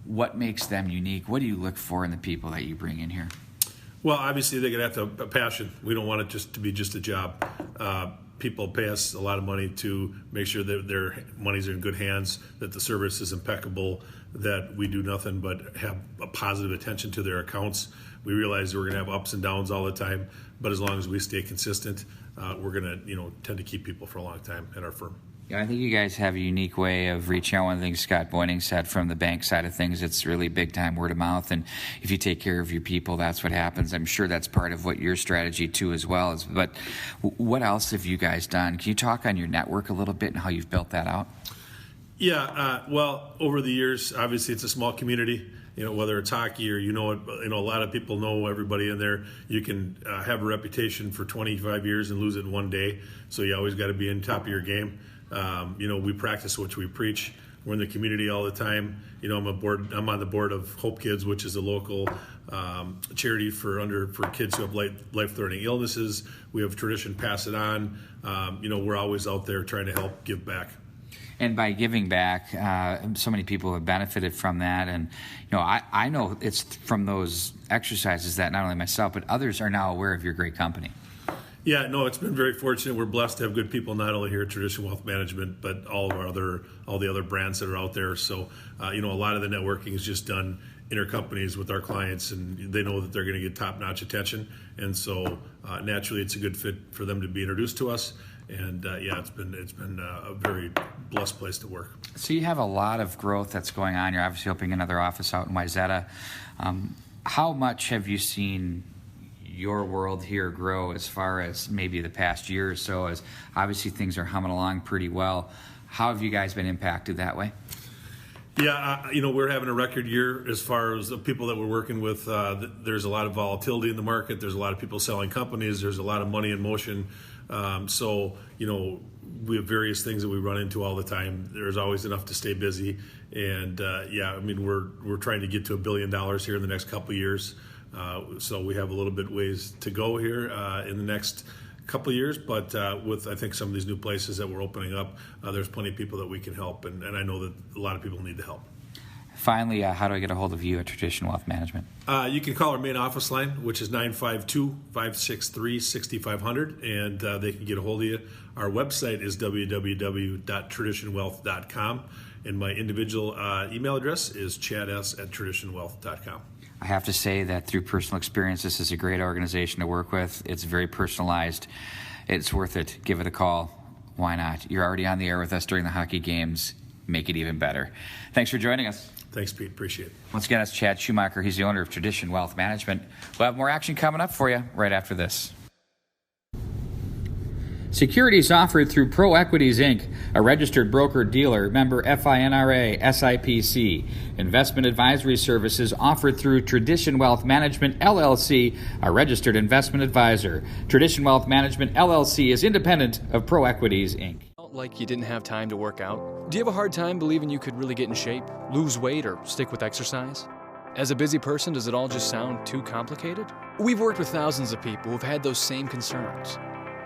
What makes them unique? What do you look for in the people that you bring in here? Well, obviously they got to have a passion. We don't want it just to be just a job. People pay us a lot of money to make sure that their money's in good hands, that the service is impeccable, that we do nothing but have a positive attention to their accounts. We realize we're going to have ups and downs all the time, but as long as we stay consistent, we're going to tend to keep people for a long time at our firm. Yeah, I think you guys have a unique way of reaching out. One of the things Scott Boyning said from the bank side of things, it's really big time word of mouth. And if you take care of your people, that's what happens. I'm sure that's part of what your strategy too as well is. But what else have you guys done? Can you talk on your network a little bit and how you've built that out? Yeah, well, over the years, obviously it's a small community. Whether it's hockey or a lot of people know everybody in there. You can have a reputation for 25 years and lose it in one day. So you always got to be on top of your game. We practice what we preach. We're in the community all the time. You know, I'm on the board of Hope Kids, which is a local charity for kids who have life-threatening illnesses. We have Tradition Pass It On. You know, we're always out there trying to help give back. And by giving back, so many people have benefited from that. And, you know, I know it's from those exercises that not only myself, but others are now aware of your great company. Yeah, no, it's been very fortunate. We're blessed to have good people, not only here at Tradition Wealth Management, but all the other brands that are out there. So, you know, a lot of the networking is just done intercompanies with our clients, and they know that they're going to get top-notch attention. And so, naturally, it's a good fit for them to be introduced to us. And yeah, it's been a very blessed place to work. So you have a lot of growth that's going on. You're obviously opening another office out in Wayzata. How much have you seen your world here grow as far as maybe the past year or so? As obviously things are humming along pretty well. How have you guys been impacted that way? Yeah, you know, we're having a record year as far as the people that we're working with. There's a lot of volatility in the market. There's a lot of people selling companies. There's a lot of money in motion. So, you know, we have various things that we run into all the time. There's always enough to stay busy. And, yeah, I mean, we're trying to get to $1 billion here in the next couple of years. So we have a little bit ways to go here in the next couple of years. But with, I think, some of these new places that we're opening up, there's plenty of people that we can help. And I know that a lot of people need the help. Finally, how do I get a hold of you at Tradition Wealth Management? You can call our main office line, which is 952-563-6500, and they can get a hold of you. Our website is www.traditionwealth.com, and my individual email address is chads@traditionwealth.com. I have to say that through personal experience, this is a great organization to work with. It's very personalized. It's worth it. Give it a call. Why not? You're already on the air with us during the hockey games. Make it even better. Thanks for joining us. Thanks, Pete. Appreciate it. Once again, that's Chad Schumacher. He's the owner of Tradition Wealth Management. We'll have more action coming up for you right after this. Securities offered through Pro Equities, Inc., a registered broker-dealer, member FINRA, SIPC. Investment advisory services offered through Tradition Wealth Management, LLC, a registered investment advisor. Tradition Wealth Management, LLC is independent of Pro Equities, Inc. Like you didn't have time to work out? Do you have a hard time believing you could really get in shape, lose weight, or stick with exercise? As a busy person, does it all just sound too complicated? We've worked with thousands of people who've had those same concerns.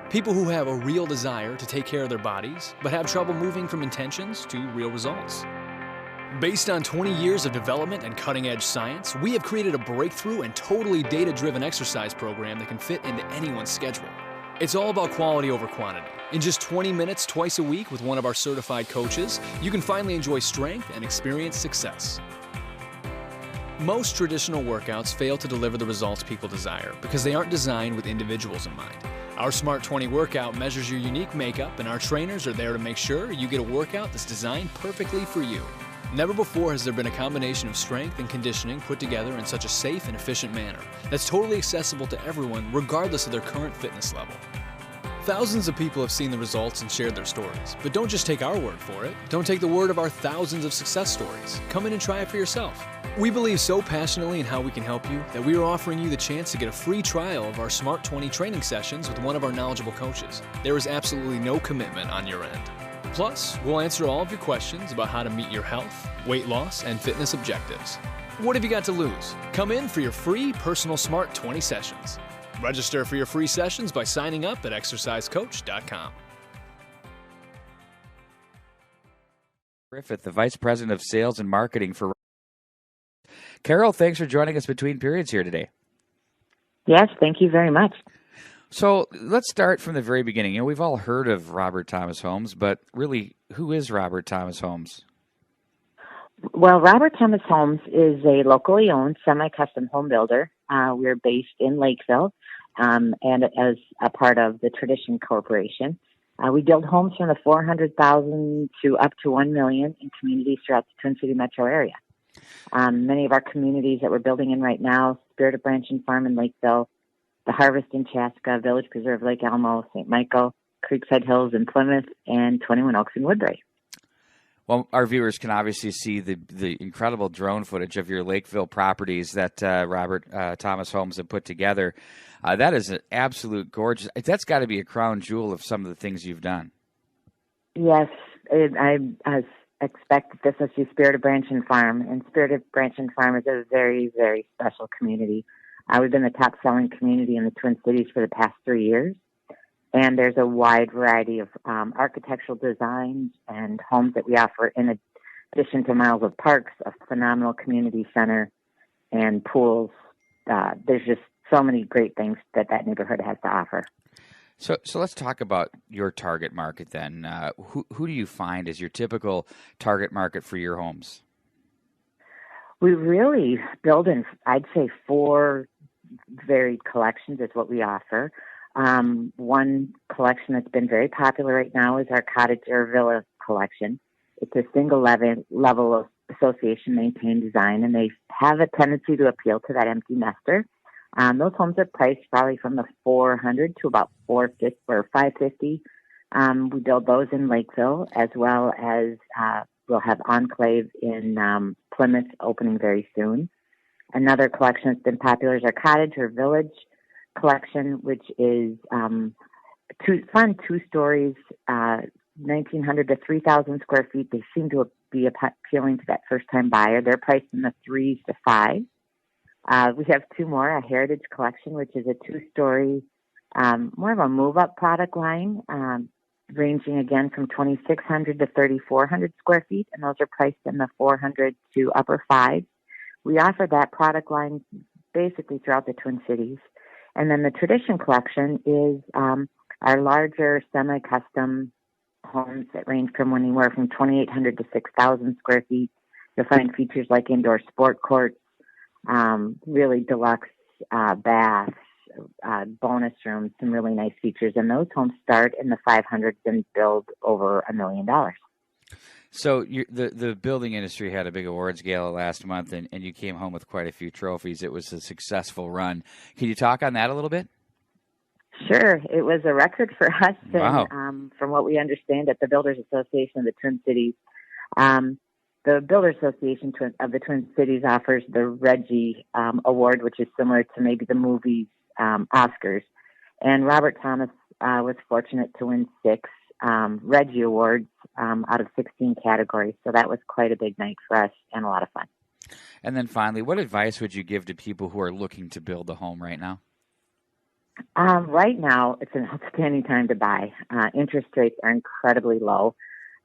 People who have a real desire to take care of their bodies, but have trouble moving from intentions to real results. Based on 20 years of development and cutting-edge science, we have created a breakthrough and totally data-driven exercise program that can fit into anyone's schedule. It's all about quality over quantity. In just 20 minutes twice a week with one of our certified coaches, you can finally enjoy strength and experience success. Most traditional workouts fail to deliver the results people desire because they aren't designed with individuals in mind. Our Smart 20 workout measures your unique makeup, and our trainers are there to make sure you get a workout that's designed perfectly for you. Never before has there been a combination of strength and conditioning put together in such a safe and efficient manner that's totally accessible to everyone regardless of their current fitness level. Thousands of people have seen the results and shared their stories, but don't just take our word for it. Don't take the word of our thousands of success stories. Come in and try it for yourself. We believe so passionately in how we can help you that we are offering you the chance to get a free trial of our Smart 20 training sessions with one of our knowledgeable coaches. There is absolutely no commitment on your end. Plus, we'll answer all of your questions about how to meet your health, weight loss, and fitness objectives. What have you got to lose? Come in for your free personal Smart 20 sessions. Register for your free sessions by signing up at exercisecoach.com. Griffith, the Vice President of Sales and Marketing for Carol, thanks for joining us between periods here today. Yes, thank you very much. So let's start from the very beginning. You know, we've all heard of Robert Thomas Homes, but really, who is Robert Thomas Homes? Well, Robert Thomas Homes is a locally owned semi-custom home builder. We're based in Lakeville and as a part of the Tradition Corporation. We build homes from the $400,000 to up to $1 million in communities throughout the Twin City metro area. Many of our communities that we're building in right now, Spirit of Branch and Farm in Lakeville, the Harvest in Chaska, Village Preserve Lake Elmo, St. Michael, Creekside Hills in Plymouth, and 21 Oaks in Woodbury. Well, our viewers can obviously see the incredible drone footage of your Lakeville properties that Robert Thomas Homes have put together. That is an absolute gorgeous. That's got to be a crown jewel of some of the things you've done. Yes, I expect that this must be Spirited Branch and Farm. And Spirited Branch and Farm is a very, very special community. We've been the top-selling community in the Twin Cities for the past 3 years. And there's a wide variety of architectural designs and homes that we offer in addition to miles of parks, a phenomenal community center, and pools. There's just so many great things that neighborhood has to offer. So let's talk about your target market then. Who do you find is your typical target market for your homes? We really build in, I'd say, 4 varied collections is what we offer. One collection that's been very popular right now is our cottage or villa collection. It's a single level of association maintained design, and they have a tendency to appeal to that empty nester. Those homes are priced probably from the $400 to about $450 or $550. We build those in Lakeville, as well as we'll have Enclave in Plymouth opening very soon. Another collection that's been popular is our cottage or village collection, which is fun 2 stories, 1,900 to 3,000 square feet. They seem to be appealing to that first-time buyer. They're priced in the 3s to 5s. We have 2 more, a heritage collection, which is a 2-story, more of a move-up product line, ranging again from 2,600 to 3,400 square feet, and those are priced in the 400 to upper 5s. We offer that product line basically throughout the Twin Cities. And then the tradition collection is our larger semi-custom homes that range from anywhere from 2,800 to 6,000 square feet. You'll find features like indoor sport courts, really deluxe baths, bonus rooms, some really nice features. And those homes start in the 500s and build over $1 million. So the building industry had a big awards gala last month, and you came home with quite a few trophies. It was a successful run. Can you talk on that a little bit? Sure. It was a record for us. Wow. And, from what we understand at the Builders Association of the Twin Cities, the Builders Association of the Twin Cities offers the Reggie Award, which is similar to maybe the movie Oscars. And Robert Thomas was fortunate to win 6 Reggie Awards out of 16 categories. So that was quite a big night for us and a lot of fun. And then finally, what advice would you give to people who are looking to build a home right now? Right now, it's an outstanding time to buy. Interest rates are incredibly low.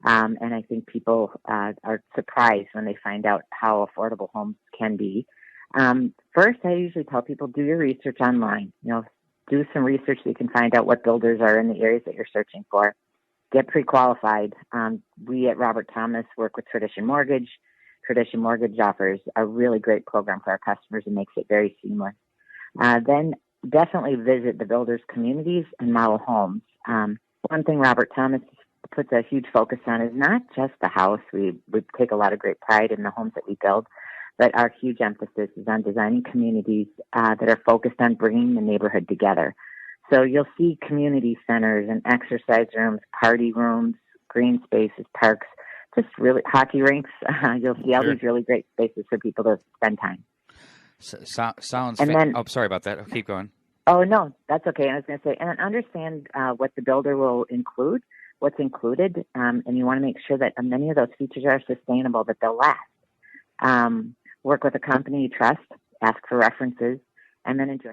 And I think people are surprised when they find out how affordable homes can be. First, I usually tell people, do your research online. Do some research so you can find out what builders are in the areas that you're searching for. Get pre-qualified. We at Robert Thomas work with Tradition Mortgage. Tradition Mortgage offers a really great program for our customers and makes it very seamless. Then definitely visit the builders' communities and model homes. One thing Robert Thomas puts a huge focus on is not just the house. We take a lot of great pride in the homes that we build, but our huge emphasis is on designing communities that are focused on bringing the neighborhood together. So you'll see community centers and exercise rooms, party rooms, green spaces, parks, just really hockey rinks. You'll see all these really great spaces for people to spend time. Sounds. Sorry about that. Keep going. Oh no, that's okay. I was going to say, and understand what the builder will include, what's included, and you want to make sure that many of those features are sustainable, that they'll last. Work with a company you trust, ask for references, and then enjoy.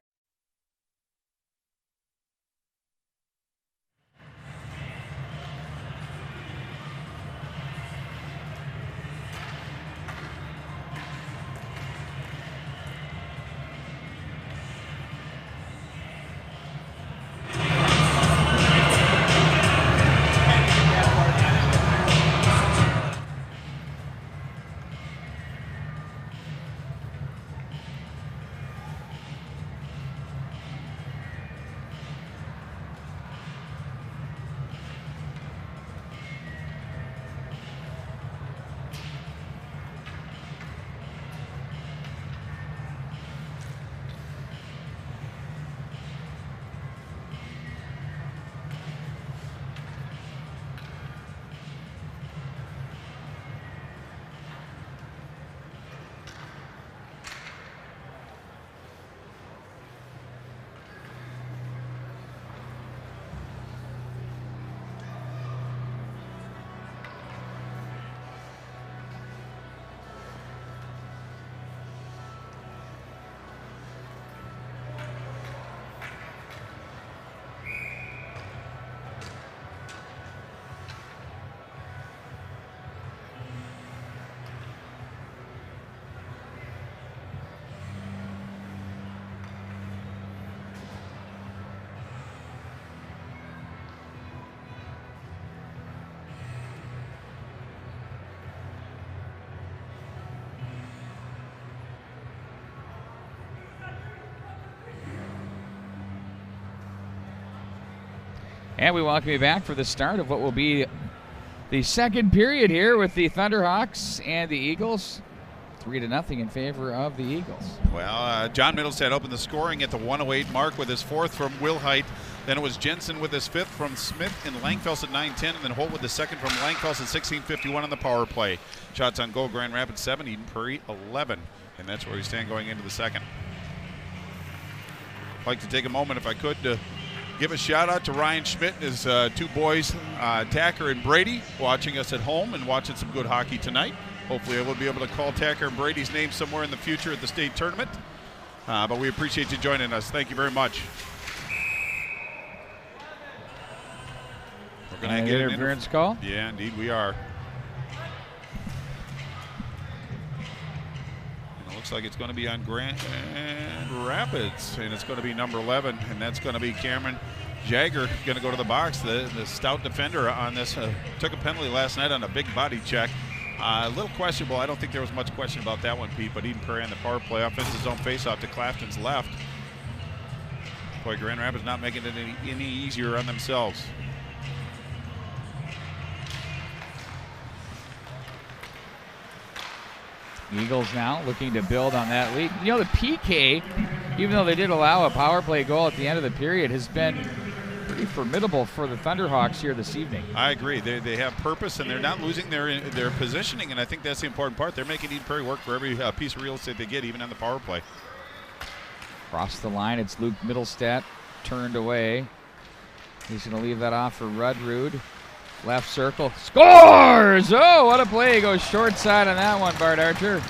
And we welcome you back for the start of what will be the second period here with the Thunderhawks and the Eagles. 3-0 in favor of the Eagles. Well, John Middlestead opened the scoring at the 1:08 mark with his fourth from Wilhite. Then it was Jensen with his fifth from Smith and Langfels at 9:10, and then Holt with the second from Langfels at 16:51 on the power play. Shots on goal, Grand Rapids 7, Eden Prairie 11, and that's where we stand going into the second. I'd like to take a moment, if I could, to give a shout out to Ryan Schmidt and his two boys, Tacker and Brady, watching us at home and watching some good hockey tonight. Hopefully I will be able to call Tacker and Brady's name somewhere in the future at the state tournament. But we appreciate you joining us. Thank you very much. We're going to get an interference call? Yeah, indeed we are. And it looks like it's going to be on Grand Rapids, and it's going to be number 11, and that's going to be Cameron Jagger going to go to the box. The stout defender on this took a penalty last night on a big body check. A little questionable. I don't think there was much question about that one, Pete, but Eden Prairie on the power play, offensive zone faceoff to Clafton's left. Boy, Grand Rapids not making it any easier on themselves. Eagles now looking to build on that lead. You know, the PK, even though they did allow a power play goal at the end of the period, has been pretty formidable for the Thunderhawks here this evening. I agree. They have purpose, and they're not losing their positioning, and I think that's the important part. They're making Eden Prairie work for every piece of real estate they get, even on the power play. Across the line, it's Luke Middlestead, turned away. He's going to leave that off for Rudrud. Left circle, scores! Oh, what a play. He goes short side on that one, Bart Archer.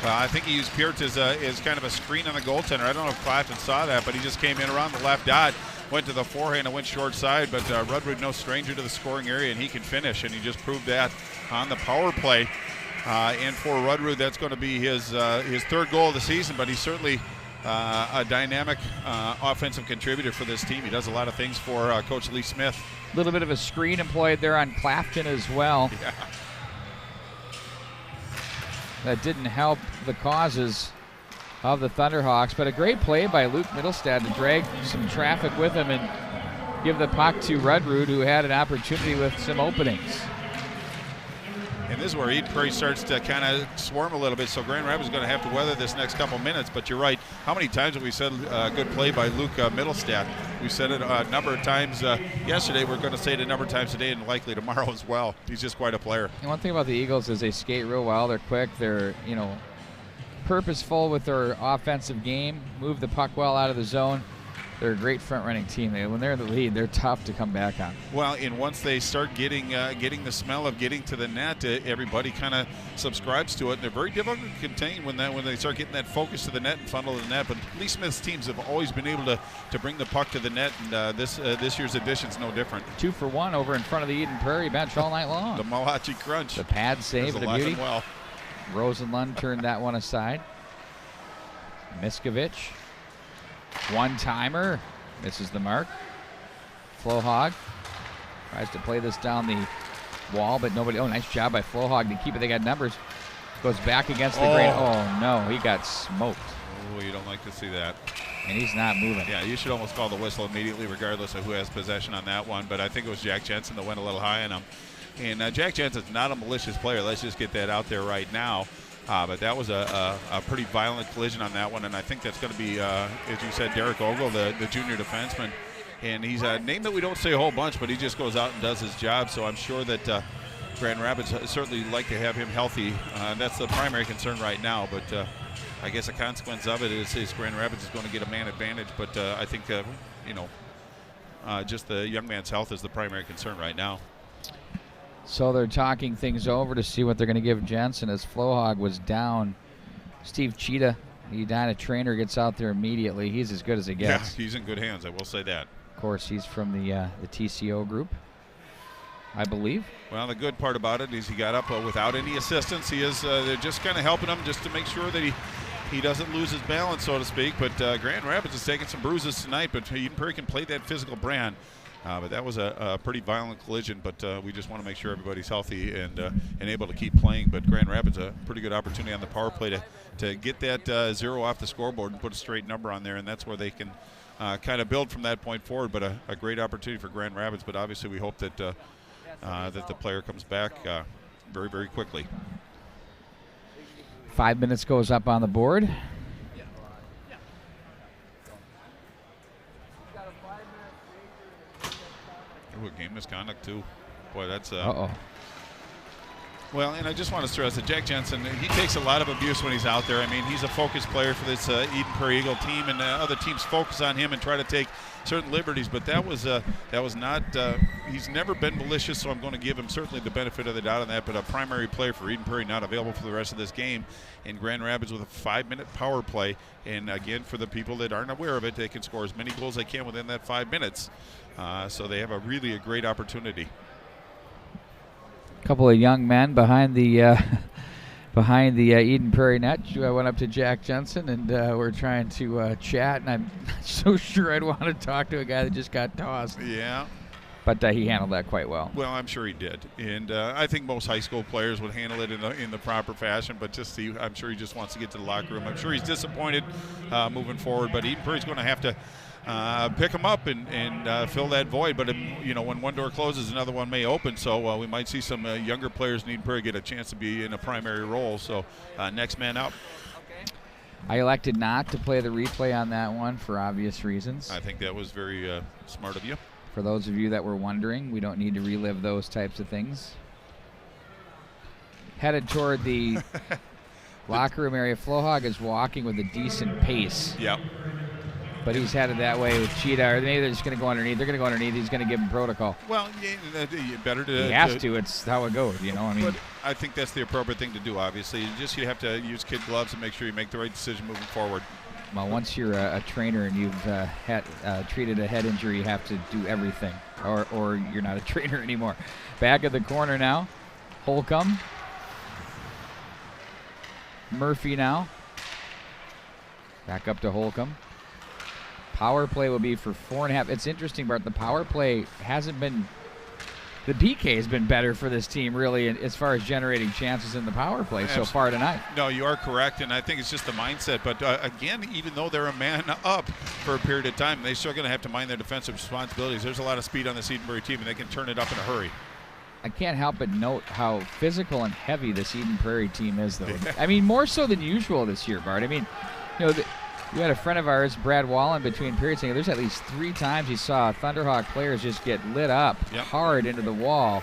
Well, I think he used Peart as kind of a screen on the goaltender. I don't know if Clafton saw that, but he just came in around the left dot, went to the forehand and went short side, but Rudrud no stranger to the scoring area, and he can finish, and he just proved that on the power play. And for Rudrud, that's going to be his third goal of the season, but he's certainly a dynamic offensive contributor for this team. He does a lot of things for Coach Lee Smith. A little bit of a screen employed there on Clafton as well. Yeah. That didn't help the causes of the Thunderhawks, but a great play by Luke Middlestead to drag some traffic with him and give the puck to Rudrud, who had an opportunity with some openings. And this is where Eden Prairie starts to kind of swarm a little bit, so Grand Rapids is going to have to weather this next couple minutes. But you're right. How many times have we said good play by Luke Middlestead? We said it a number of times yesterday. We're going to say it a number of times today and likely tomorrow as well. He's just quite a player. And one thing about the Eagles is they skate real well. They're quick. They're, purposeful with their offensive game, move the puck well out of the zone. They're a great front-running team. When they're in the lead, they're tough to come back on. Well, and once they start getting the smell of getting to the net, everybody kind of subscribes to it. And they're very difficult to contain when they start getting that focus to the net and funnel to the net. But Lee Smith's teams have always been able to bring the puck to the net, and this year's edition's no different. 2 for 1 over in front of the Eden Prairie bench all night long. The Malachi Crunch. The pad save and a beauty. Well. Rosenlund turned that one aside. Miskovich. One-timer, misses the mark. Flohog tries to play this down the wall, but nobody. Oh, nice job by Flohog to keep it. They got numbers. Goes back against the grain. Oh, no, he got smoked. Oh, you don't like to see that. And he's not moving. Yeah, you should almost call the whistle immediately, regardless of who has possession on that one. But I think it was Jack Jensen that went a little high on him. And Jack Jensen's not a malicious player. Let's just get that out there right now. But that was a pretty violent collision on that one, and I think that's going to be, as you said, Derek Ogle, the junior defenseman. And he's a name that we don't say a whole bunch, but he just goes out and does his job. So I'm sure that Grand Rapids certainly like to have him healthy. That's the primary concern right now. But I guess a consequence of it is Grand Rapids is going to get a man advantage. But I think, just the young man's health is the primary concern right now. So they're talking things over to see what they're going to give Jensen as Flohog was down. Steve Cheetah, the Edina trainer, gets out there immediately. He's as good as it gets. Yeah, he's in good hands, I will say that. Of course, he's from the TCO group, I believe. Well, the good part about it is he got up without any assistance. He is they're just kind of helping him just to make sure that he doesn't lose his balance, so to speak. But Grand Rapids is taking some bruises tonight, but Eden Prairie can play that physical brand. But that was a pretty violent collision, but we just want to make sure everybody's healthy and able to keep playing. But Grand Rapids, a pretty good opportunity on the power play to get that 0 off the scoreboard and put a straight number on there, and that's where they can kind of build from that point forward. But a great opportunity for Grand Rapids, but obviously we hope that that the player comes back very, very quickly. 5 minutes goes up on the board. Ooh, a game misconduct too. Boy, that's Uh-oh. Well, and I just want to stress that Jack Jensen, he takes a lot of abuse when he's out there. I mean, he's a focused player for this Eden Prairie Eagle team, and other teams focus on him and try to take certain liberties. But that was not. He's never been malicious, so I'm going to give him certainly the benefit of the doubt on that. But a primary player for Eden Prairie not available for the rest of this game, and Grand Rapids with a 5-minute power play. And again, for the people that aren't aware of it, they can score as many goals as they can within that 5 minutes. So they have a great opportunity. Couple of young men behind the Eden Prairie net. I went up to Jack Jensen and we're trying to chat, and I'm not so sure I'd want to talk to a guy that just got tossed. Yeah. But he handled that quite well. Well, I'm sure he did, and I think most high school players would handle it in the proper fashion. But I'm sure he just wants to get to the locker room. I'm sure he's disappointed moving forward. But Eden Prairie's going to have to pick him up and fill that void. But when one door closes, another one may open. So we might see some younger players in Eden Prairie get a chance to be in a primary role. So next man up. I elected not to play the replay on that one for obvious reasons. I think that was very smart of you. For those of you that were wondering, we don't need to relive those types of things. Headed toward the locker room area. Flohog is walking with a decent pace. Yep. But he's headed that way with Cheetah. Or maybe they're just going to go underneath. They're going to go underneath. He's going to give him protocol. Well, better to. He has to. It's how it goes, I mean. But I think that's the appropriate thing to do, obviously. You have to use kid gloves and make sure you make the right decision moving forward. Well, once you're a trainer and you've treated a head injury, you have to do everything, or you're not a trainer anymore. Back of the corner now. Holcomb. Murphy now. Back up to Holcomb. Power play will be for 4.5. It's interesting, Bart. The power play hasn't been. The PK has been better for this team, really, as far as generating chances in the power play so far tonight. No, you are correct, and I think it's just the mindset. But, again, even though they're a man up for a period of time, they're still going to have to mind their defensive responsibilities. There's a lot of speed on this Eden Prairie team, and they can turn it up in a hurry. I can't help but note how physical and heavy this Eden Prairie team is, though. I mean, more so than usual this year, Bart. I mean, you had a friend of ours, Brad Wallen, between periods saying there's at least 3 times you saw Thunderhawk players just get lit up hard into the wall.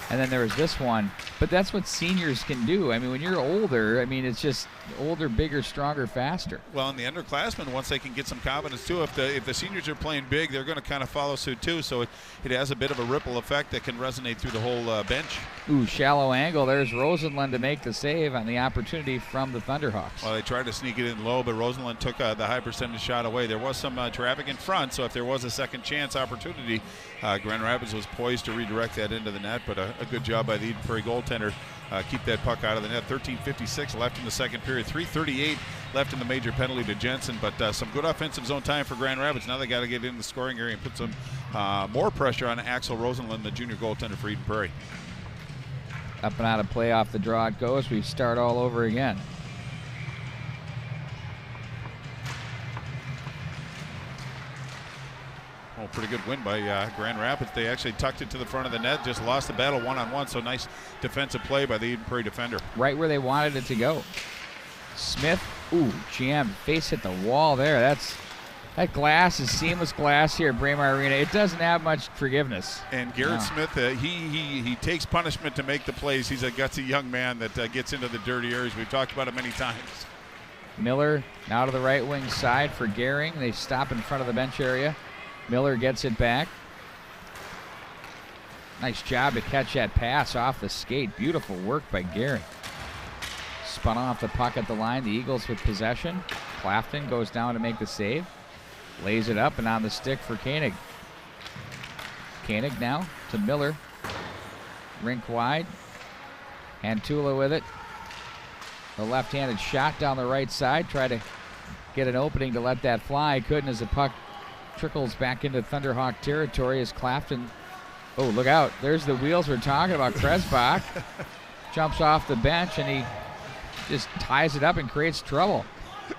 And then there was this one. But that's what seniors can do. I mean, when you're older, it's just older, bigger, stronger, faster. Well, and the underclassmen, once they can get some confidence, too, if the seniors are playing big, they're going to kind of follow suit, too. So it has a bit of a ripple effect that can resonate through the whole bench. Ooh, shallow angle. There's Rosenlund to make the save on the opportunity from the Thunderhawks. Well, they tried to sneak it in low, but Rosenlund took the high percentage shot away. There was some traffic in front, so if there was a second chance opportunity, Grand Rapids was poised to redirect that into the net, but a good job by the Eden Prairie goaltender. Keep that puck out of the net. 13:56 left in the second period. 3:38 left in the major penalty to Jensen, but some good offensive zone time for Grand Rapids. Now they got to get in the scoring area and put some more pressure on Axel Rosenlund, the junior goaltender for Eden Prairie. Up and out of play off the draw it goes. We start all over again. Oh, pretty good win by Grand Rapids. They actually tucked it to the front of the net, just lost the battle one-on-one, so nice defensive play by the Eden Prairie defender. Right where they wanted it to go. Smith, jammed, face hit the wall there. That glass is seamless glass here at Braemar Arena. It doesn't have much forgiveness. And Garrett Smith, he takes punishment to make the plays. He's a gutsy young man that gets into the dirty areas. We've talked about it many times. Miller now to the right wing side for Gehring. They stop in front of the bench area. Miller gets it back. Nice job to catch that pass off the skate. Beautiful work by Gehring. Spun off the puck at the line. The Eagles with possession. Clafton goes down to make the save. Lays it up and on the stick for Koenig. Koenig now to Miller. Rink wide. Antula with it. The left-handed shot down the right side. Try to get an opening to let that fly. Couldn't as the puck trickles back into Thunderhawk territory as Clafton. Oh, look out. There's the wheels we're talking about. Kresbach jumps off the bench, and he just ties it up and creates trouble.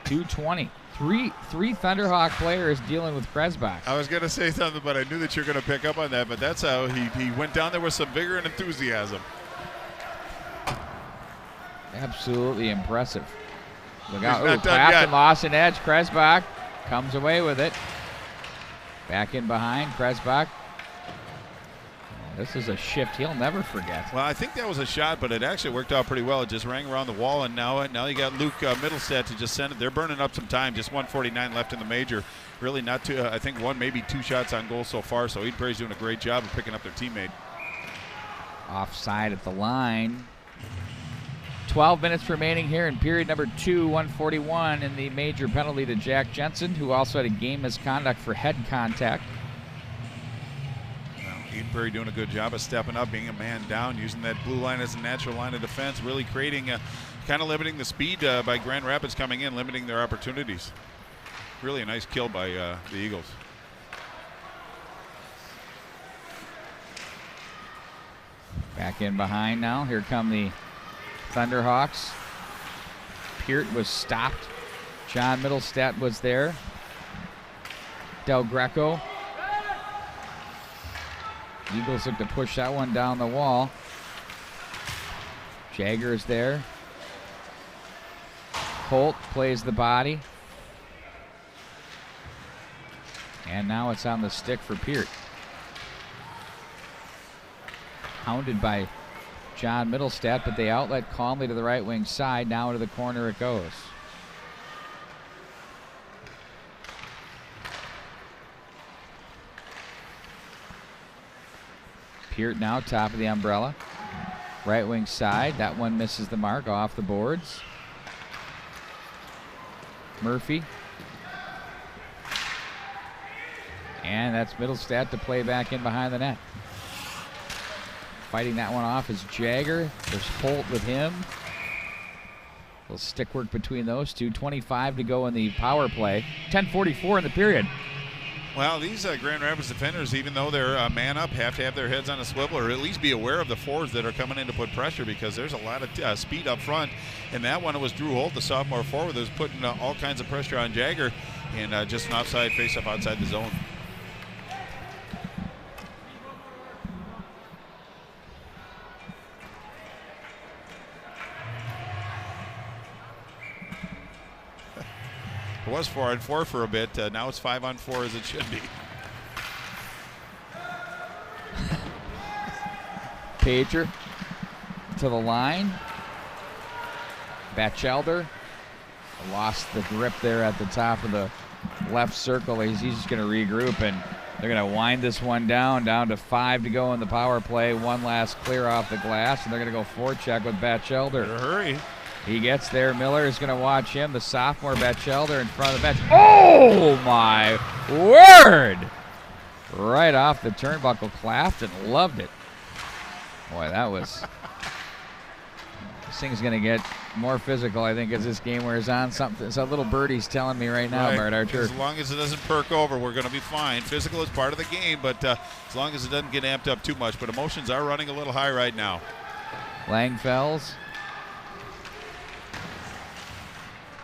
220. Three Thunderhawk players dealing with Kresbach. I was going to say something, but I knew that you were going to pick up on that. But that's how he went down there with some vigor and enthusiasm. Absolutely impressive. Look He's out. not done Clafton yet. lost an edge. Kresbach comes away with it. Back in behind. Kresbach. This is a shift he'll never forget. Well, I think that was a shot, but it actually worked out pretty well. It just rang around the wall, and now you got Luke Middlestead to just send it. They're burning up some time. Just 1:49 left in the major. Really not too. I think one, maybe two shots on goal so far. So Eden Prairie's doing a great job of picking up their teammate. Offside at the line. 12 minutes remaining here in period number 2, 141, and the major penalty to Jack Jensen, who also had a game misconduct for head contact. Eden Prairie doing a good job of stepping up, being a man down, using that blue line as a natural line of defense, really creating, kind of limiting the speed by Grand Rapids coming in, limiting their opportunities. Really a nice kill by the Eagles. Back in behind now. Here come the Thunderhawks. Peart was stopped. John Middlestead was there. Del Greco. Eagles look to push that one down the wall. Jagger is there. Holt plays the body. And now it's on the stick for Peart. Hounded by John Middlestead, but they outlet calmly to the right wing side. Now to the corner it goes. Peart now top of the umbrella. Right wing side. That one misses the mark, off the boards. Murphy. And that's Middlestead to play back in behind the net. Fighting that one off is Jagger. There's Holt with him. A little stick work between those two. 25 to go in the power play. 10:44 in the period. Well, these Grand Rapids defenders, even though they're man up, have to have their heads on a swivel or at least be aware of the forwards that are coming in to put pressure, because there's a lot of speed up front. And that one, it was Drew Holt, the sophomore forward, that was putting all kinds of pressure on Jagger, and just an offside face-up outside the zone. It was 4-on-4 for a bit. Now it's 5-on-4 as it should be. Pager to the line. Batchelder lost the grip there at the top of the left circle. He's just going to regroup, and they're going to wind this one down to 5 to go in the power play. One last clear off the glass, and they're going to go forecheck with Batchelder. Better hurry. He gets there. Miller is going to watch him. The sophomore Batchelder in front of the bench. Oh, my word! Right off the turnbuckle. Clafton loved it. Boy, that was... This thing's going to get more physical, I think, as this game wears on. Something, so little birdie's telling me right now, Bart Archer. As long as it doesn't perk over, we're going to be fine. Physical is part of the game, but as long as it doesn't get amped up too much. But emotions are running a little high right now. Langfells.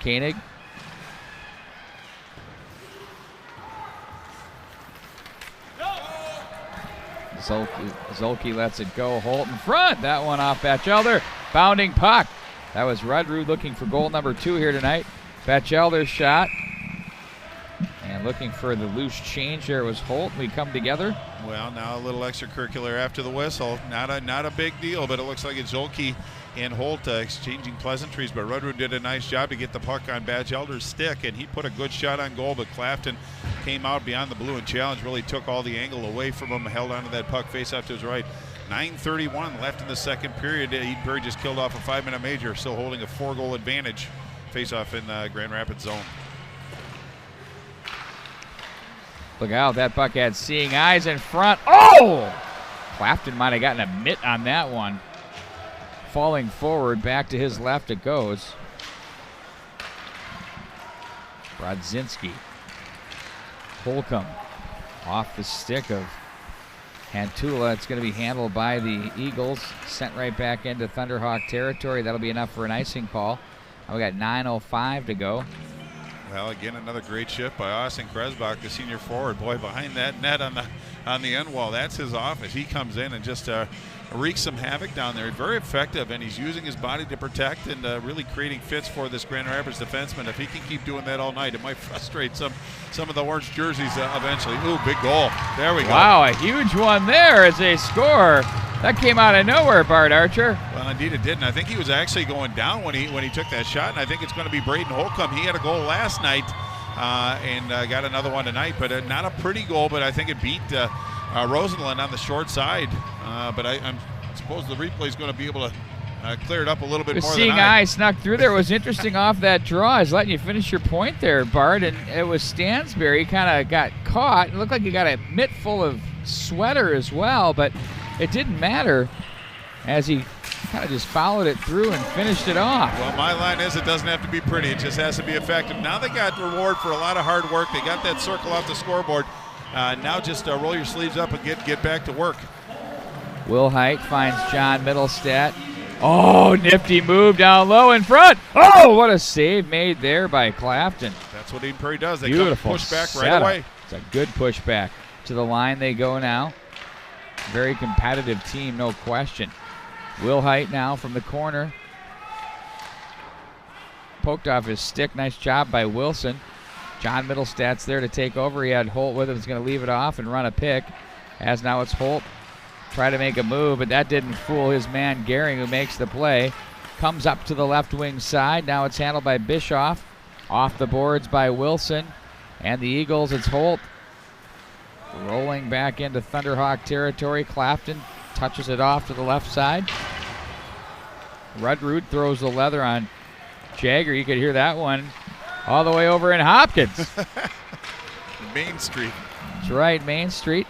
Koenig. Zolke lets it go. Holt in front. That one off Batchelder. Bounding puck. That was Rudrud looking for goal number 2 here tonight. Batchelder's shot. And looking for the loose change there was Holt. We come together. Well, now a little extracurricular after the whistle. Not a big deal, but it looks like it's Zolke and Holt exchanging pleasantries, but Rudrud did a nice job to get the puck on Batchelder's stick, and he put a good shot on goal, but Clafton came out beyond the blue and challenge, really took all the angle away from him, held onto that puck face off to his right. 9:31 left in the second period. Eden Prairie just killed off a 5-minute major, still holding a 4-goal advantage face off in the Grand Rapids zone. Look out, that puck had seeing eyes in front. Oh! Clafton might have gotten a mitt on that one. Falling forward, back to his left it goes. Brodzinski. Holcomb off the stick of Hantula. It's going to be handled by the Eagles, sent right back into Thunderhawk territory. That'll be enough for an icing call. We got 9:05 to go. Well, again, another great shift by Austin Kresbach, the senior forward. Boy, behind that net on the end wall, that's his office. He comes in and just wreaks some havoc down there. Very effective, and he's using his body to protect and really creating fits for this Grand Rapids defenseman. If he can keep doing that all night, it might frustrate some of the orange jerseys eventually. Ooh, big goal. There we go. Wow, a huge one there as they score. That came out of nowhere, Bart Archer. Well, indeed it did, and I think he was actually going down when he took that shot, and I think it's going to be Braden Holcomb. He had a goal last night and got another one tonight, but not a pretty goal, but I think it beat Rosenlund on the short side. But I suppose the replay is going to be able to clear it up a little bit more Seeing than I. snuck through there was interesting off that draw. Is letting you finish your point there, Bart, and it was Stansberry kind of got caught. It looked like he got a mitt full of sweater as well, but it didn't matter as he kind of just followed it through and finished it off. Well, my line is it doesn't have to be pretty. It just has to be effective. Now they got reward for a lot of hard work. They got that circle off the scoreboard. Now just roll your sleeves up and get back to work. Will Height finds John Middlestat. Oh, nifty move down low in front. Oh, what a save made there by Clafton. That's what Eden Prairie does. They Beautiful push back right setup. away. It's a good pushback. To the line they go now. Very competitive team, no question. Will Height now from the corner. Poked off his stick. Nice job by Wilson. John Middlestat's there to take over. He had Holt with him. He's going to leave it off and run a pick. As now it's Holt. Try to make a move, but that didn't fool his man Gehring, who makes the play. Comes up to the left wing side. Now it's handled by Bischoff. Off the boards by Wilson. And the Eagles, it's Holt. Rolling back into Thunderhawk territory. Clafton touches it off to the left side. Rudrud throws the leather on Jagger. You could hear that one all the way over in Hopkins. Main Street. That's right, Main Street.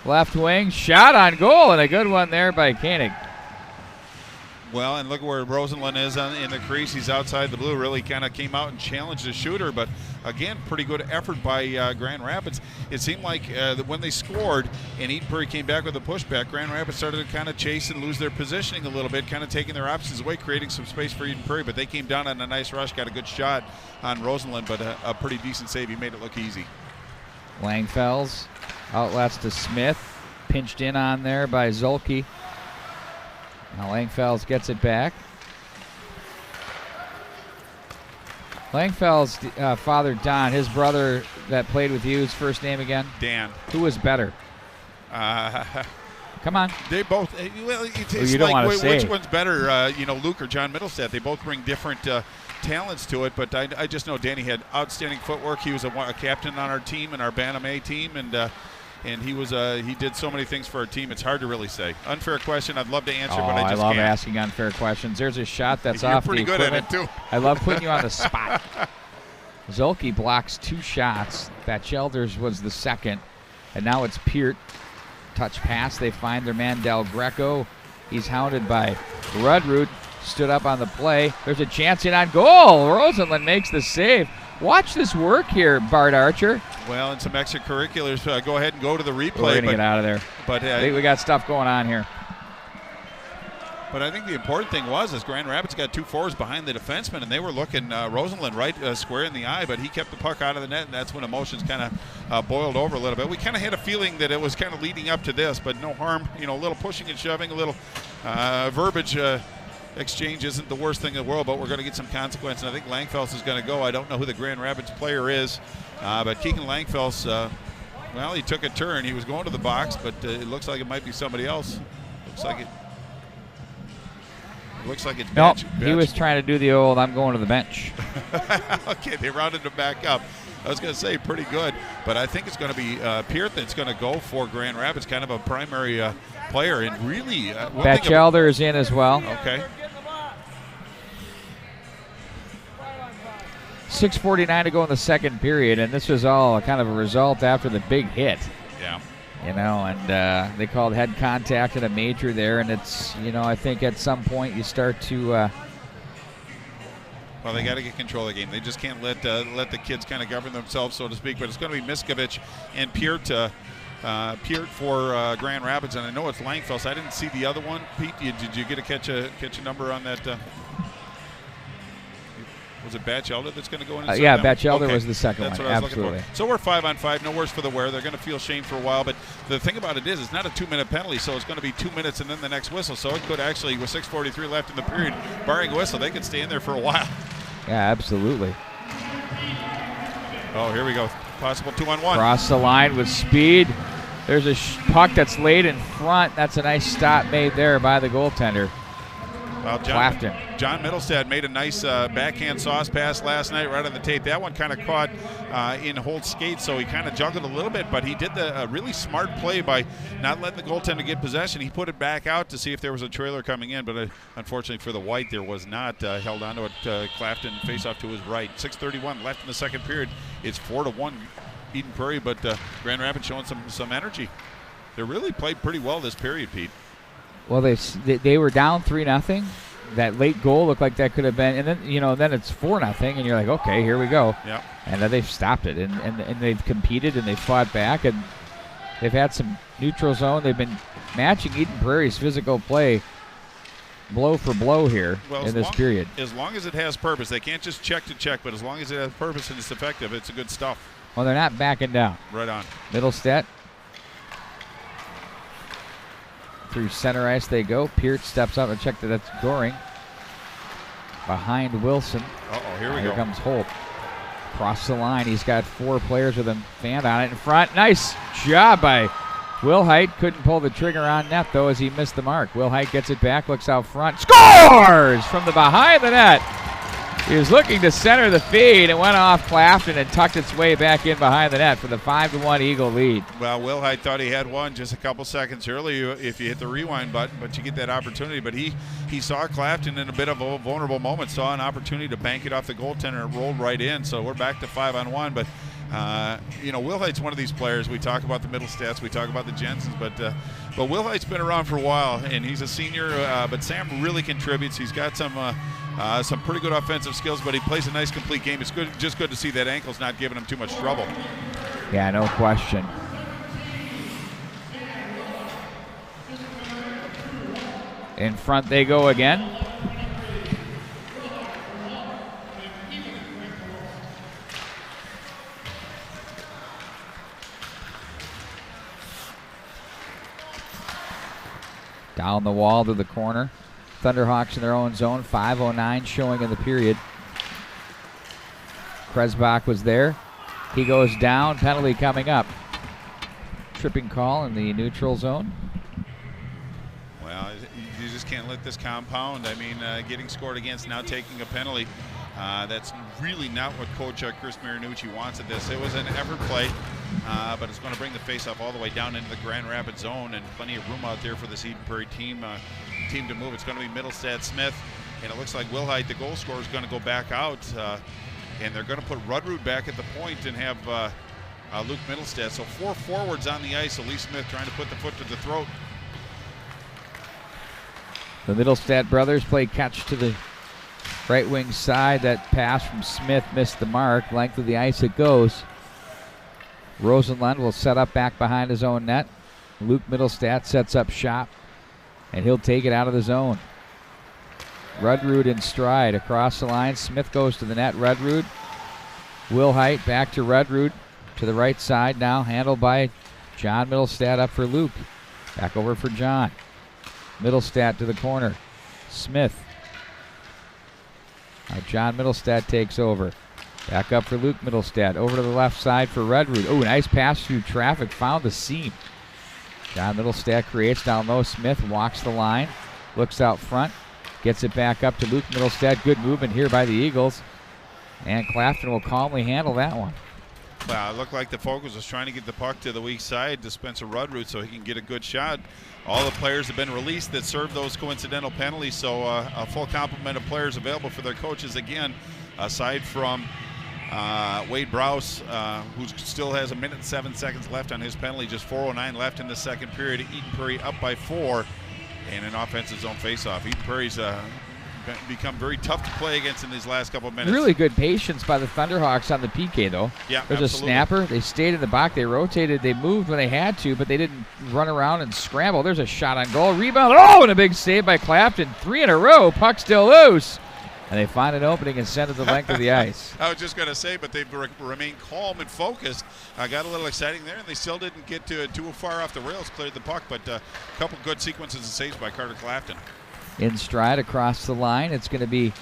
Left wing, shot on goal, and a good one there by Koenig. Well, and look where Rosenlund is in the crease. He's outside the blue. Really kind of came out and challenged the shooter, but again, pretty good effort by Grand Rapids. It seemed like that when they scored and Eden Prairie came back with a pushback, Grand Rapids started to kind of chase and lose their positioning a little bit, kind of taking their options away, creating some space for Eden Prairie, but they came down on a nice rush, got a good shot on Rosenlund, but a pretty decent save. He made it look easy. Langfells outlets to Smith. Pinched in on there by Zolke. Now Langfells gets it back. Langfell's father, Don, his brother that played with you, his first name again? Dan. Who was better? Come on. They both. Well, it's you don't like want to say. Which one's better, Luke or John Middlestat? They both bring different talents to it, but I just know Danny had outstanding footwork. He was a captain on our team and our Bantam A team, and he did so many things for our team. It's hard to really say. Unfair question. I'd love to answer, but I just love can't. asking unfair questions. There's a shot that's You're off pretty the good equipment. at it, too. I love putting you on the spot. Zolke blocks 2 shots. Batchelders was the second. And now it's Peart. Touch pass. They find their man Del Greco. He's hounded by Rudrud. Stood up on the play. There's a chance in on goal. Rosenlund makes the save. Watch this work here, Bart Archer. Well, and some extracurriculars. Go ahead and go to the replay. We're going to get out of there. But I think we got stuff going on here. But I think the important thing was Grand Rapids got 2 forwards behind the defenseman, and they were looking Rosenlund right square in the eye, but he kept the puck out of the net, and that's when emotions kind of boiled over a little bit. We kind of had a feeling that it was kind of leading up to this, but no harm. A little pushing and shoving, a little verbiage exchange isn't the worst thing in the world, but we're going to get some consequence, and I think Langfels is going to go. I don't know who the Grand Rapids player is, but Keegan Langfels, he took a turn. He was going to the box, but it looks like it might be somebody else. Looks like it's bench. Nope, he was trying to do the old, I'm going to the bench. Okay, they rounded him back up. I was going to say pretty good, but I think it's going to be Peart that's going to go for Grand Rapids, kind of a primary player. And really, Batchelder is in as well. Okay. 6:49 to go in the second period, and this was all kind of a result after the big hit. Yeah. And they called head contact and a major there, and it's, I think at some point you start to Well, they got to get control of the game. They just can't let the kids kind of govern themselves, so to speak. But it's going to be Miskovich and Peart for Grand Rapids, and I know it's Langfels. I didn't see the other one. Pete, did you get to catch a number on that? Was it Batchelder that's going to go in? Yeah, Batchelder was the second that's one. What I was Absolutely. looking for. So we're 5-on-5. No worse for the wear. They're going to feel shame for a while. But the thing about it is, it's not a 2-minute penalty, so it's going to be 2 minutes and then the next whistle. So it could actually, with 6:43 left in the period, barring a whistle, they could stay in there for a while. Yeah, absolutely. Oh, here we go. Possible 2-on-1. Cross the line with speed. There's a puck that's laid in front. That's a nice stop made there by the goaltender. Well, John Middlestad made a nice backhand sauce pass last night right on the tape. That one kind of caught in Holt's skates, so he kind of juggled a little bit, but he did a really smart play by not letting the goaltender get possession. He put it back out to see if there was a trailer coming in, but unfortunately for the White, there was not. Held on to it. Clafton face off to his right. 6:31 left in the second period. It's 4-1 Eden Prairie, but Grand Rapids showing some energy. They really played pretty well this period, Pete. Well, they were down 3-0. That late goal looked like that could have been, and then it's 4-0, and you're like, okay, here we go. Yeah. And then they've stopped it, and they've competed and they fought back, and they've had some neutral zone. They've been matching Eden Prairie's physical play blow for blow here in this period. As long as it has purpose, they can't just check to check, but as long as it has purpose and it's effective, it's a good stuff. Well, they're not backing down. Right on. Middlestat. Through center ice they go. Peart steps up and check that that's Goring. Behind Wilson. Uh-oh, here we go. Here comes Holt. Across the line. He's got 4 players with him fanned on it in front. Nice job by Wilhite. Couldn't pull the trigger on net, though, as he missed the mark. Wilhite gets it back, looks out front. Scores from the behind the net. He was looking to center the feed and went off Clafton and tucked its way back in behind the net for the 5-1 Eagle lead. Well, Wilhite thought he had one just a couple seconds earlier if you hit the rewind button, but you get that opportunity. But he saw Clafton in a bit of a vulnerable moment, saw an opportunity to bank it off the goaltender and it rolled right in. So we're back to 5-on-1. But, Wilhite's one of these players. We talk about the Middlestats, we talk about the Jensens, but Wilhite's been around for a while, and he's a senior. But Sam really contributes. He's got some pretty good offensive skills, but he plays a nice complete game. It's good to see that ankle's not giving him too much trouble. Yeah, no question. In front they go again. Down the wall to the corner. Thunderhawks in their own zone. 5:09 showing in the period. Kresbach was there. He goes down. Penalty coming up. Tripping call in the neutral zone. Well, you just can't let this compound. I mean, getting scored against, now taking a penalty. That's really not what Coach Chris Marinucci wants at this. It was an effort play, but it's going to bring the faceoff all the way down into the Grand Rapids zone, and plenty of room out there for this Eden Prairie team to move. It's going to be Middlestad Smith, and it looks like Wilhite, the goal scorer, is going to go back out, and they're going to put Rudrud back at the point and have Luke Middlestad. So 4 forwards on the ice. Lee Smith trying to put the foot to the throat. The Middlestat brothers play catch to the right wing side. That pass from Smith missed the mark. Length of the ice it goes. Rosenlund will set up back behind his own net. Luke Middlestat sets up shop, and he'll take it out of the zone. Rudrud in stride across the line. Smith goes to the net. Rudrud. Wilhite back to Rudrud to the right side now. Handled by John Middlestat up for Luke. Back over for John. Middlestat to the corner. Smith. Now John Middlestat takes over. Back up for Luke Middlestat. Over to the left side for Rudrud. Oh, nice pass through traffic. Found the seam. John Middlestat creates down low. Smith walks the line. Looks out front. Gets it back up to Luke Middlestat. Good movement here by the Eagles. And Clafton will calmly handle that one. Well, it looked like the focus was trying to get the puck to the weak side to Spencer Rudrud so he can get a good shot. All the players have been released that served those coincidental penalties, so a full complement of players available for their coaches again, aside from Wade Browse, who still has 1 minute and 7 seconds left on his penalty. Just 4:09 left in the second period. Eden Prairie up by 4 and an offensive zone faceoff. Eden Prairie's become very tough to play against in these last couple of minutes. Really good patience by the Thunderhawks on the PK, though. Yeah, There's absolutely. a snapper. They stayed in the box. They rotated. They moved when they had to, but they didn't run around and scramble. There's a shot on goal. Rebound. Oh, and a big save by Clapton. 3 in a row. Puck still loose. And they find an opening and send it the length of the ice. I was just going to say, but they've remained calm and focused. Got a little exciting there, and they still didn't get too far off the rails, cleared the puck, but a couple good sequences and saves by Carter Clapton. In stride across the line. It's going to be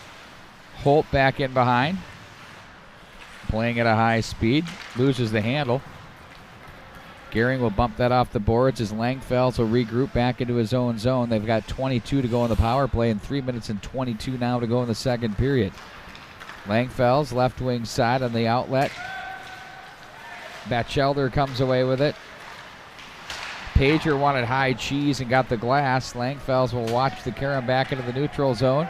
Holt back in behind. Playing at a high speed. Loses the handle. Gehring will bump that off the boards as Langfelds will regroup back into his own zone. They've got 22 to go in the power play and 3 minutes and 22 now to go in the second period. Langfelds left wing side on the outlet. Batchelder comes away with it. Pager wanted high cheese and got the glass. Langfelds will watch the carry back into the neutral zone.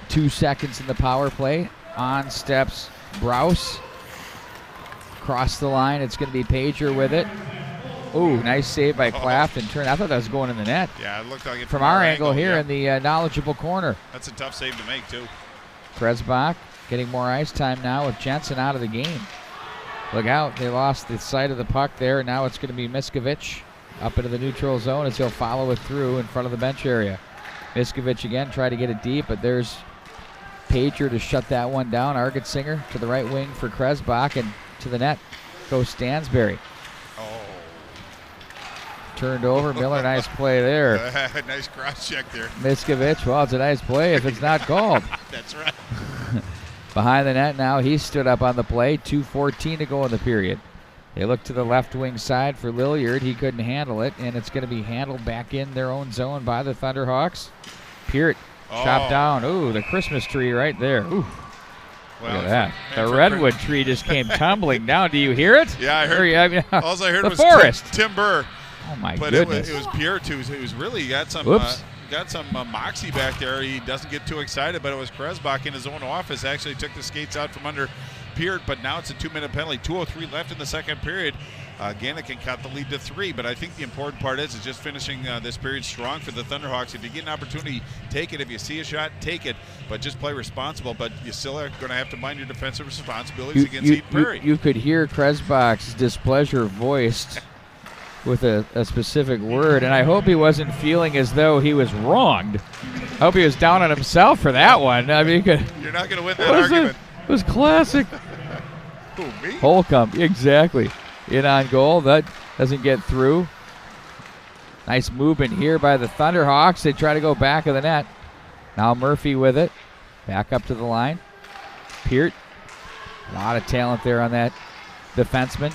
2 seconds in the power play. On steps Brous. Across the line, it's going to be Pager with it. Ooh, nice save by Clapton. I thought that was going in the net. Yeah, it looked like it from our angle here yeah. in the knowledgeable corner. That's a tough save to make, too. Kresbach getting more ice time now with Jensen out of the game. Look out, they lost the sight of the puck there. Now it's going to be Miskovich up into the neutral zone as he'll follow it through in front of the bench area. Miskovich again tried to get it deep, but there's Pager to shut that one down. Argetsinger to the right wing for Kresbach, and to the net goes Stansberry. Oh. Turned over. Miller, nice play there. Nice cross check there. Miskovich, well, it's a nice play if it's not called. That's right. Behind the net now, he stood up on the play. 2:14 to go in the period. They look to the left wing side for Lilliard. He couldn't handle it, and it's going to be handled back in their own zone by the Thunderhawks. Peart chopped down. Ooh, the Christmas tree right there. Ooh. Well, look at that. The redwood tree just came tumbling down. Do you hear it? Yeah, I heard. All I heard the was forest. Tim Burr. Oh, my but goodness. It was Peart who was really got some moxie back there. He doesn't get too excited, but it was Kresbach in his own office actually took the skates out from under Peart, but now it's a 2-minute penalty. 2:03 left in the second period. Gannett can cut the lead to 3, but I think the important part is just finishing this period strong for the Thunderhawks. If you get an opportunity, take it. If you see a shot, take it, but just play responsible. But you still are going to have to mind your defensive responsibilities against Eden Prairie. You could hear Kresbach's displeasure voiced with a specific word, and I hope he wasn't feeling as though he was wronged. I hope he was down on himself for that one. I mean, you're not going to win that argument. It was classic. Who, me? Holcomb, exactly. In on goal. That doesn't get through. Nice movement here by the Thunderhawks. They try to go back of the net. Now Murphy with it. Back up to the line. Peart. A lot of talent there on that defenseman.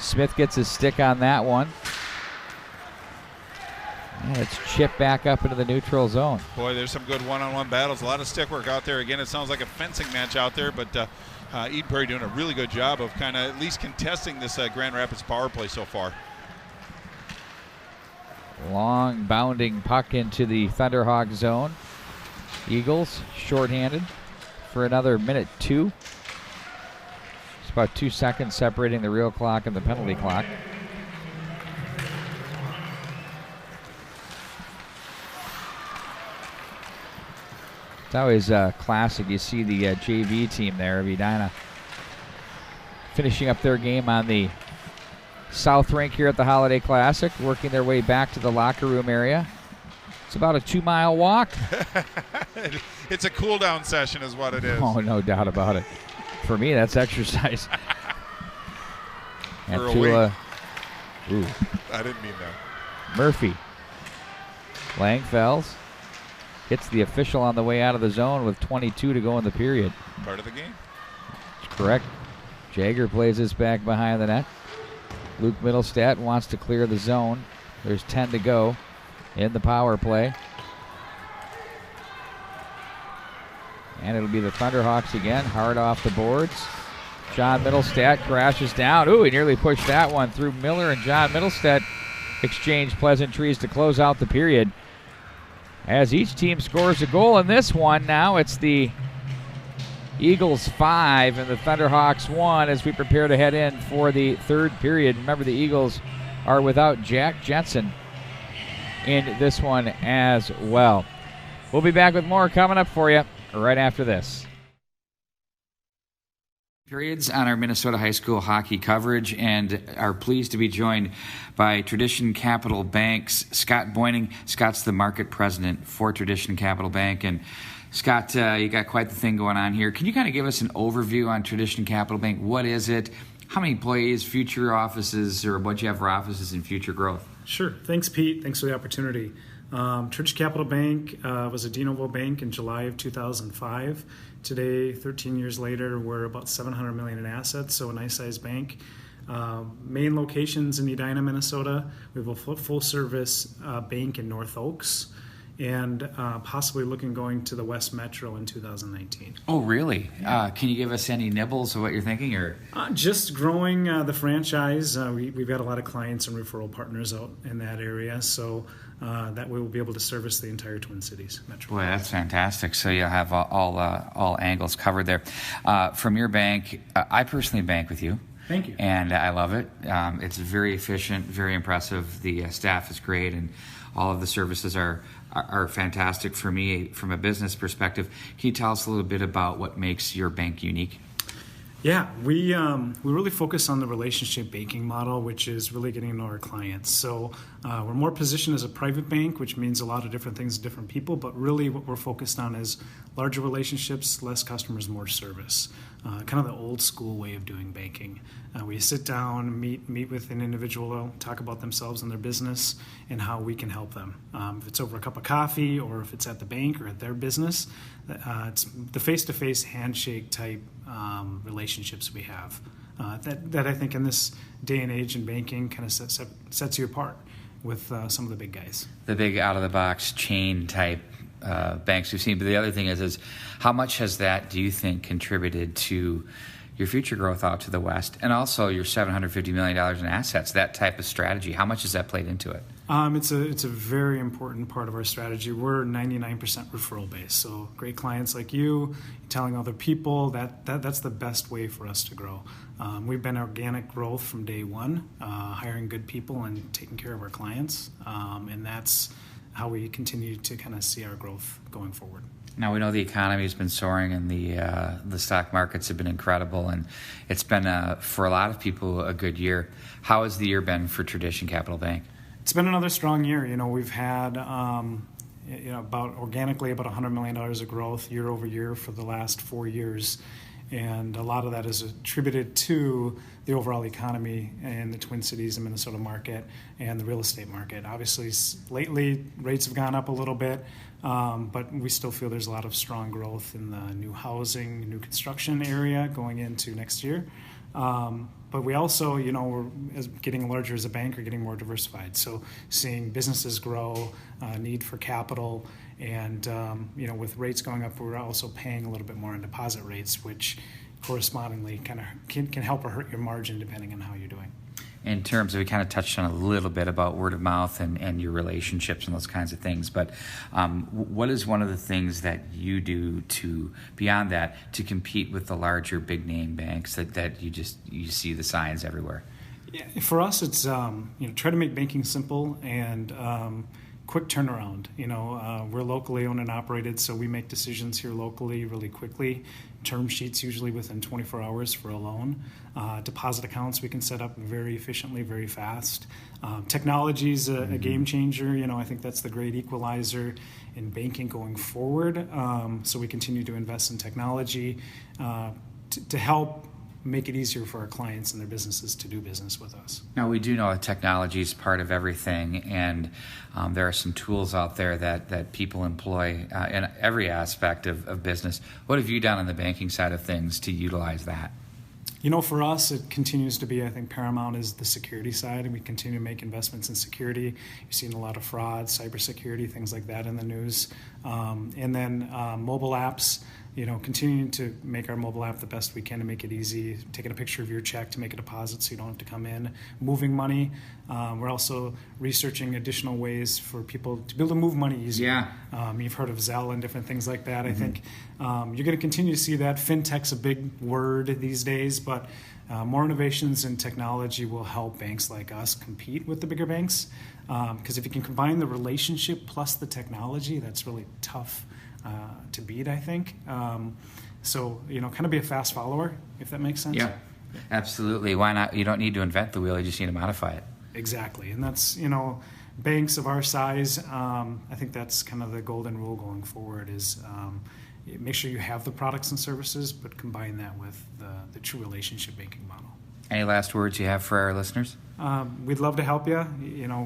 Smith gets his stick on that one. And it's chipped back up into the neutral zone. Boy, there's some good one-on-one battles. A lot of stick work out there. Again, it sounds like a fencing match out there, but Eden Prairie doing a really good job of kind of at least contesting this Grand Rapids power play so far. Long bounding puck into the Thunderhawk zone. Eagles shorthanded for another minute 2. It's about 2 seconds separating the real clock and the penalty clock. It's always classic. You see the JV team there of Edina finishing up their game on the South Rink here at the Holiday Classic, working their way back to the locker room area. It's about a 2-mile walk. It's a cool-down session is what it is. Oh, no doubt about it. For me, that's exercise. For a week. I didn't mean that. Murphy. Langfelds hits the official on the way out of the zone with 22 to go in the period. Part of the game. That's correct. Jagger plays this back behind the net. Luke Middlestat wants to clear the zone. There's 10 to go in the power play. And it'll be the Thunderhawks again, hard off the boards. John Middlestat crashes down. Ooh, he nearly pushed that one through Miller, and John Middlestat exchanged pleasantries to close out the period. As each team scores a goal in this one, now it's the Eagles 5 and the Thunderhawks 1 as we prepare to head in for the third period. Remember, the Eagles are without Jack Jensen in this one as well. We'll be back with more coming up for you right after this. Periods on our Minnesota high school hockey coverage, and are pleased to be joined by Tradition Capital Bank's Scott Boyning. Scott's the market president for Tradition Capital Bank. And Scott, you got quite the thing going on here. Can you kind of give us an overview on Tradition Capital Bank? What is it? How many employees, future offices, or what you have for offices and future growth? Sure. Thanks, Pete. Thanks for the opportunity. Tradition Capital Bank was a de novo bank in July of 2005. Today, 13 years later, we're about $700 million in assets, so a nice-sized bank. Main locations in Edina, Minnesota. We have a full-service bank in North Oaks, and possibly looking going to the West Metro in 2019. Oh, really? Yeah. Can you give us any nibbles of what you're thinking? Or just growing the franchise. We've got a lot of clients and referral partners out in that area, so that way we'll be able to service the entire Twin Cities metro. Boy, that's fantastic. So you'll have all angles covered there. From your bank, I personally bank with you. Thank you. And I love it. It's very efficient, very impressive. The staff is great, and all of the services are fantastic for me from a business perspective. Can you tell us a little bit about what makes your bank unique? Yeah, we really focus on the relationship banking model, which is really getting to know our clients. So we're more positioned as a private bank, which means a lot of different things to different people, but really what we're focused on is larger relationships, less customers, more service. Kind of the old school way of doing banking. We sit down, meet with an individual, talk about themselves and their business and how we can help them. If it's over a cup of coffee or if it's at the bank or at their business, it's the face-to-face handshake type relationships we have. That I think in this day and age in banking kind of sets you apart with some of the big guys. The big out-of-the-box chain type banks we've seen. But the other thing is how much has that, do you think, contributed to your future growth out to the West, and also your $750 million in assets, that type of strategy? How much has that played into it? It's a very important part of our strategy. We're 99% referral based, so great clients like you telling other people, that's the best way for us to grow. We've been organic growth from day one, hiring good people and taking care of our clients, and that's how we continue to kind of see our growth going forward. Now, we know the economy has been soaring and the stock markets have been incredible, and it's been, for a lot of people, a good year. How has the year been for Tradition Capital Bank? It's been another strong year. We've had about organically about $100 million of growth year over year for the last 4 years. And a lot of that is attributed to the overall economy in the Twin Cities and Minnesota market and the real estate market. Obviously, lately, rates have gone up a little bit, but we still feel there's a lot of strong growth in the new housing, new construction area going into next year. But we also, we're getting larger as a bank, we're getting more diversified. So seeing businesses grow, need for capital, and with rates going up, we're also paying a little bit more on deposit rates, which correspondingly kind of can help or hurt your margin depending on how you're doing. In terms of, we kind of touched on a little bit about word of mouth and your relationships and those kinds of things, but what is one of the things that you do to, beyond that, to compete with the larger big name banks that you see the signs everywhere? Yeah, for us, it's try to make banking simple and quick turnaround. We're locally owned and operated, so we make decisions here locally really quickly. Term sheets usually within 24 hours for a loan. Deposit accounts we can set up very efficiently, very fast. Technology is a game changer. I think that's the great equalizer in banking going forward. So we continue to invest in technology to help make it easier for our clients and their businesses to do business with us. Now, we do know that technology is part of everything, and there are some tools out there that people employ in every aspect of business. What have you done on the banking side of things to utilize that? For us, it continues to be, I think, paramount is the security side, and we continue to make investments in security. You've seen a lot of fraud, cybersecurity, things like that in the news. And then mobile apps, continuing to make our mobile app the best we can to make it easy, taking a picture of your check to make a deposit so you don't have to come in, moving money. We're also researching additional ways for people to be able to move money easier. Yeah. You've heard of Zelle and different things like that. I think you're going to continue to see that. Fintech's a big word these days, but More innovations in technology will help banks like us compete with the bigger banks, because if you can combine the relationship plus the technology, that's really tough to beat, I think. So, kind of be a fast follower, if that makes sense. Yeah, absolutely. Why not? You don't need to invent the wheel, you just need to modify it. Exactly. And that's, banks of our size, I think that's kind of the golden rule going forward is make sure you have the products and services, but combine that with the true relationship banking model. Any last words you have for our listeners? We'd love to help you.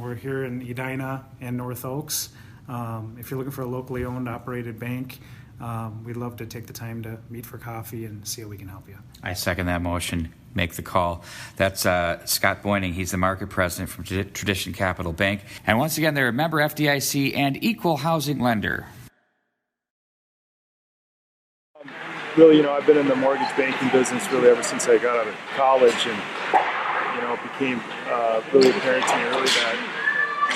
We're here in Edina and North Oaks. If you're looking for a locally owned, operated bank, we'd love to take the time to meet for coffee and see how we can help you. I second that motion. Make the call. That's Scott Boyning. He's the market president from Tradition Capital Bank. And once again, they're a member FDIC and equal housing lender. Really, I've been in the mortgage banking business really ever since I got out of college, and it became really apparent to me early that,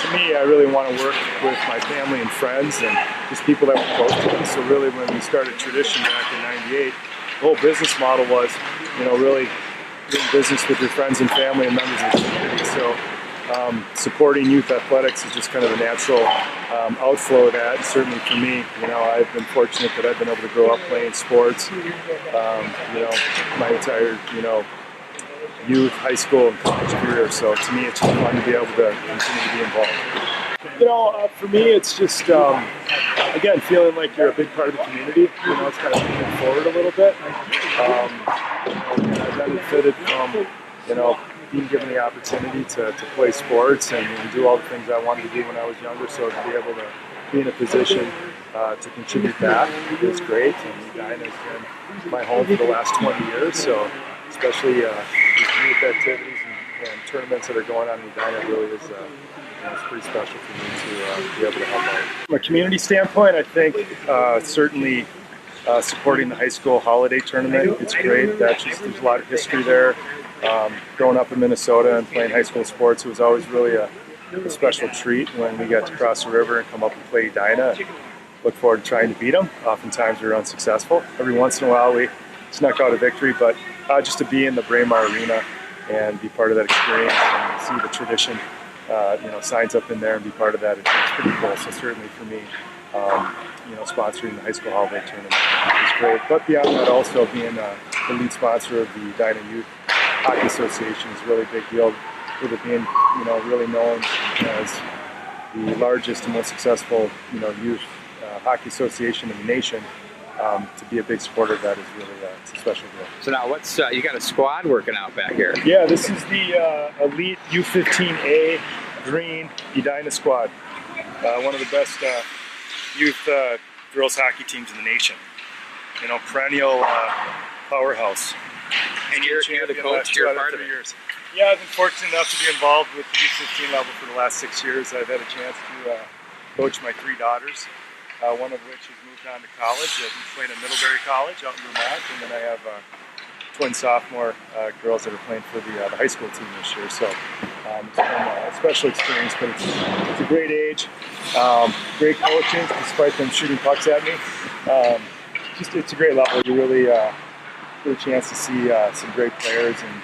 to me, I really want to work with my family and friends and just people that were close to me. So really, when we started Tradition back in '98, the whole business model was, really doing business with your friends and family and members of the community. So supporting youth athletics is just kind of a natural outflow of that. And certainly for me, I've been fortunate that I've been able to grow up playing sports, my entire, youth, high school, and college career. So to me, it's just fun to be able to continue to be involved. For me, it's just, again, feeling like you're a big part of the community. It's kind of moving forward a little bit. I've benefited from, being given the opportunity to play sports and do all the things I wanted to do when I was younger. So to be able to be in a position to contribute that is great. And Edina has been my home for the last 20 years. So especially youth activities and tournaments that are going on in Edina really is it's pretty special for me to be able to help out. From a community standpoint, I think certainly supporting the high school holiday tournament, it's great. There's a lot of history there. Growing up in Minnesota and playing high school sports, it was always really a special treat when we got to cross the river and come up and play Edina. Look forward to trying to beat them. Oftentimes we were unsuccessful. Every once in a while we snuck out a victory, but just to be in the Braemar Arena and be part of that experience and see the Tradition, signs up in there and be part of that, it's pretty cool. So certainly for me, sponsoring the high school holiday tournament is great. But beyond that, also being the lead sponsor of the Edina Youth Hockey Association is a really big deal, with it being, really known as the largest and most successful, youth hockey association in the nation. To be a big supporter of that is really it's a special deal. So now what's you got a squad working out back here? Yeah, this is the elite U15A Green Edina squad. One of the best youth girls hockey teams in the nation. Perennial powerhouse. And you're the coach, you're part of it. Years. Yeah, I've been fortunate enough to be involved with the U15 level for the last 6 years. I've had a chance to coach my 3 daughters, one of which has moved on to college. He's playing at Middlebury College out in Vermont, and then I have twin sophomore girls that are playing for the high school team this year. So it's been a special experience, but it's a great age, great coaching, despite them shooting pucks at me. It's a great level. You really get a chance to see some great players, and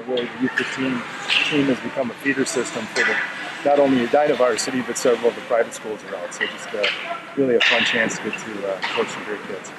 really the U15 team has become a feeder system for not only Edina varsity, but several of the private schools around. So just really a fun chance to get to coach some great kids.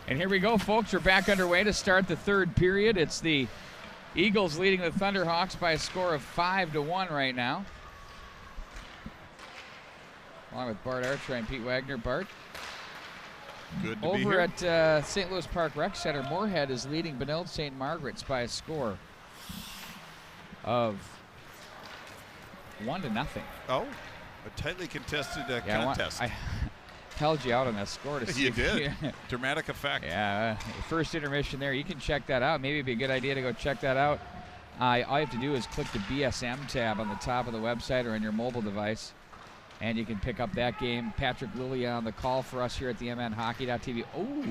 And here we go, folks. We're back underway to start the third period. It's the Eagles leading the Thunderhawks by a score of 5-1 right now. Along with Bart Archer and Pete Wagner. Bart. Good to Over be here. at St. Louis Park Rec Center, Moorhead is leading Benilde St. Margaret's by a score of 1-0. Oh, a tightly contested contest. I held you out on that score to see. You if did. Dramatic effect. Yeah, first intermission there. You can check that out. Maybe it'd be a good idea to go check that out. All you have to do is click the BSM tab on the top of the website or on your mobile device, and you can pick up that game. Patrick Lilly on the call for us here at the MNHockey.tv. Oh,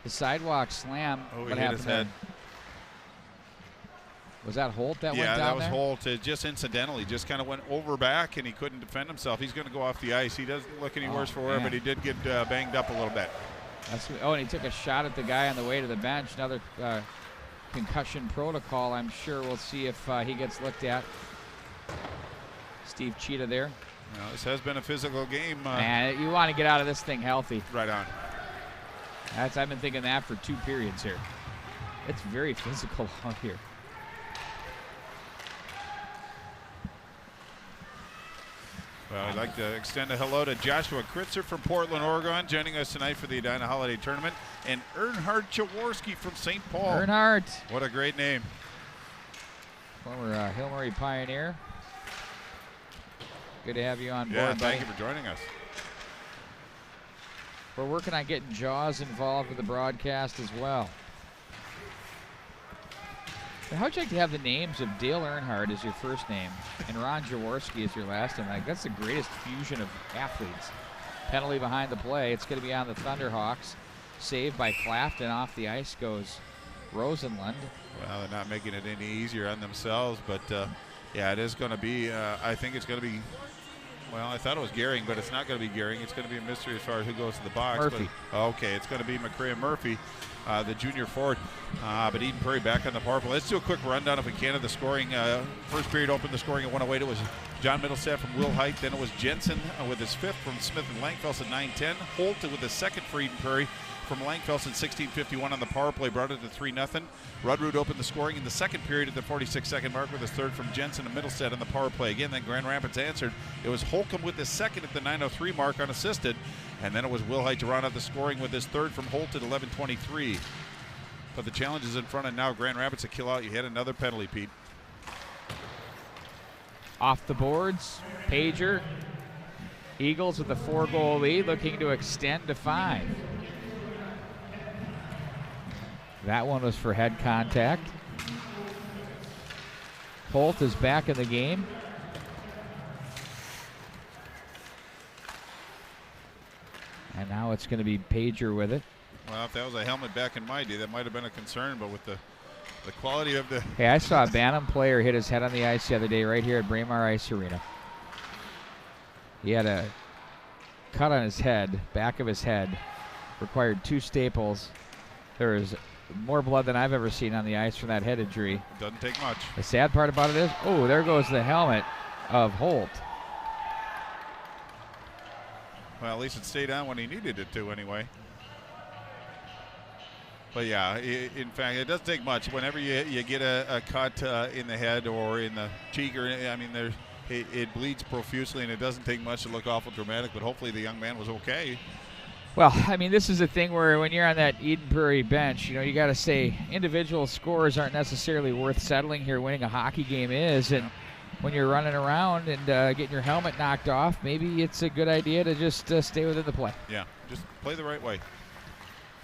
the sidewalk slam. Oh, he what hit happened his there? head. Was that Holt that went down Yeah, that was there? Holt. Just incidentally, just kind of went over back, and he couldn't defend himself. He's going to go off the ice. He doesn't look any worse for wear, man. but he did get banged up a little bit. And he took a shot at the guy on the way to the bench. Another concussion protocol. I'm sure we'll see if he gets looked at. Steve Cheetah there. Well, this has been a physical game. Man, you want to get out of this thing healthy. Right on. I've been thinking that for 2 periods here. It's very physical out here. Well, I'd like to extend a hello to Joshua Kritzer from Portland, Oregon, joining us tonight for the Edina Holiday Tournament, and Earnhardt Jaworski from St. Paul. Earnhardt. What a great name. Former Hill Murray Pioneer. Good to have you on board, Yeah, buddy. thank you for joining us. We're working on getting Jaws involved with the broadcast as well. How would you like to have the names of Dale Earnhardt as your first name and Ron Jaworski as your last name? Like, that's the greatest fusion of athletes. Penalty behind the play. It's going to be on the Thunderhawks. Saved by Clafton. Off the ice goes Rosenlund. Well, they're not making it any easier on themselves, but yeah, it is going to be, I think it's going to be, well, I thought it was Gehring, but it's not going to be Gehring. It's going to be a mystery as far as who goes to the box. Murphy. But, okay, it's going to be McCray Murphy, the junior forward. But Eden Prairie back on the power play. Let's do a quick rundown, if we can, of the scoring. First period opened the scoring at 1:08. It was John Middlestad from Will Height. Then it was Jensen with his 5th from Smith and Langfels at 9:10. Holt with his 2nd for Eden Prairie from Langfels in 16:51 on the power play, brought it to 3-0. Rudrud opened the scoring in the second period at the 46-second mark with his 3rd from Jensen and Middlestad on the power play. Again, then Grand Rapids answered. It was Holcomb with his 2nd at the 9:03 mark unassisted. And then it was Will Height to round out the scoring with his 3rd from Holt at 11:23. But the challenge is in front, and now Grand Rapids to kill out. You had another penalty, Pete. Off the boards, Pager. Eagles with a 4-goal lead, looking to extend to 5. That one was for head contact. Holt is back in the game. And now it's going to be Pager with it. Well, if that was a helmet back in my day, that might have been a concern, but with the quality of the... Hey, I saw a Bantam player hit his head on the ice the other day right here at Braemar Ice Arena. He had a cut on his head, back of his head, required 2 staples. There was more blood than I've ever seen on the ice from that head injury. Doesn't take much. The sad part about it is, oh, there goes the helmet of Holt. Well, at least it stayed on when he needed it to anyway. But yeah, in fact, it doesn't take much. Whenever you get a cut in the head or in the cheek, or I mean, it bleeds profusely, and it doesn't take much to look awful dramatic. But hopefully, the young man was okay. Well, I mean, this is a thing where when you're on that Eden Prairie bench, you got to say individual scores aren't necessarily worth settling here. Winning a hockey game is, and when you're running around and getting your helmet knocked off, maybe it's a good idea to just stay within the play. Yeah, just play the right way.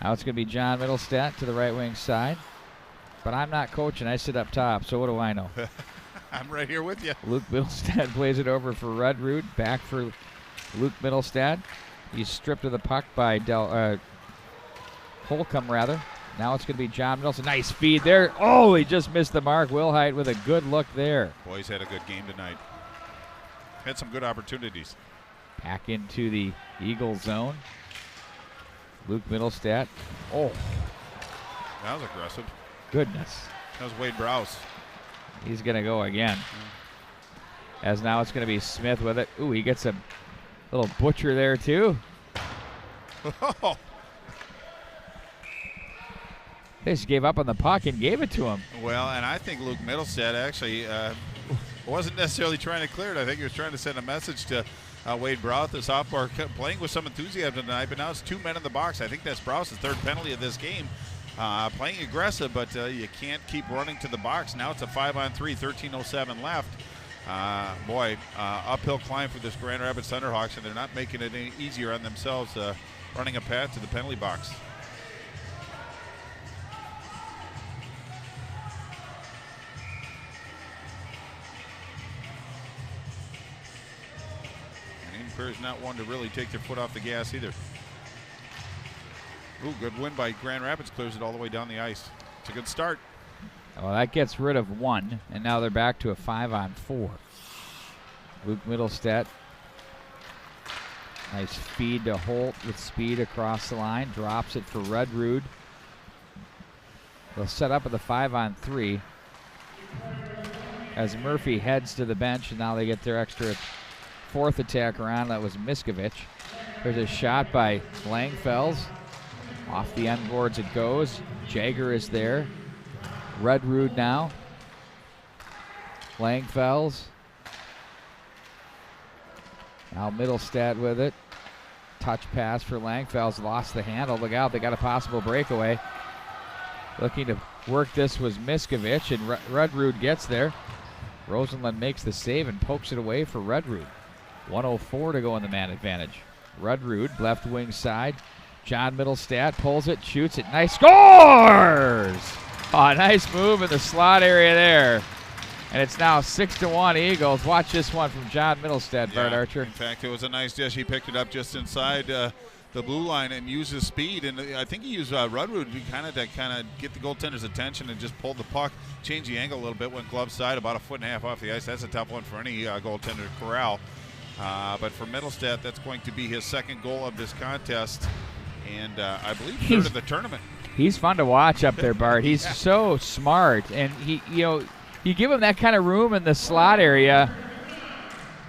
Now it's going to be John Middlestat to the right wing side. But I'm not coaching. I sit up top, so what do I know? I'm right here with you. Luke Middlestad plays it over for Rudrud. Back for Luke Middlestad. He's stripped of the puck by Holcomb, rather. Now it's going to be John Middlestat. Nice feed there. Oh, he just missed the mark. Will Height with a good look there. Boys had a good game tonight. Had some good opportunities. Back into the Eagle zone. Luke Middlestat. Oh. That was aggressive. Goodness. That was Wade Browse. He's going to go again. As now it's going to be Smith with it. Ooh, he gets a little butcher there, too. They just gave up on the puck and gave it to him. Well, and I think Luke Middlestead actually wasn't necessarily trying to clear it. I think he was trying to send a message to Wade Brouth, the sophomore, playing with some enthusiasm tonight, but now it's 2 men in the box. I think that's Brouth's third penalty of this game. Playing aggressive, but you can't keep running to the box. Now it's a 5-on-3, 13:07 left. Uphill climb for this Grand Rapids Thunderhawks, and they're not making it any easier on themselves running a path to the penalty box. Prairie's not one to really take their foot off the gas either. Ooh, good win by Grand Rapids, clears it all the way down the ice. It's a good start. Well, that gets rid of one, and now they're back to a 5-on-4. Luke Middlestead. Nice feed to Holt with speed across the line. Drops it for Rudrud. They'll set up at the 5-on-3 as Murphy heads to the bench, and now they get their extra fourth attacker on. That was Miskovich. There's a shot by Langfells. Off the end boards it goes. Jagger is there. Rudrud now. Langfells. Now Middlestead with it. Touch pass for Langfells. Lost the handle. Look out, they got a possible breakaway. Looking to work this was Miskovich, and Rudrud gets there. Rosenlund makes the save and pokes it away for Rudrud. 1:04 to go in the man advantage. Rudrud, left wing side. John Middlestead pulls it, shoots it, nice, scores! Oh, nice move in the slot area there. And it's now 6-1 Eagles. Watch this one from John Middlestead, Bart Archer. In fact, it was a nice dish. He picked it up just inside the blue line and used his speed. And I think he used Rudrud to kind of get the goaltender's attention and just pulled the puck, change the angle a little bit, went glove side, about 1.5 feet off the ice. That's a tough one for any goaltender to corral. But for Middlestead, that's going to be his second goal of this contest, and I believe third of the tournament. He's fun to watch up there, Bart. He's so smart, and you give him that kind of room in the slot area,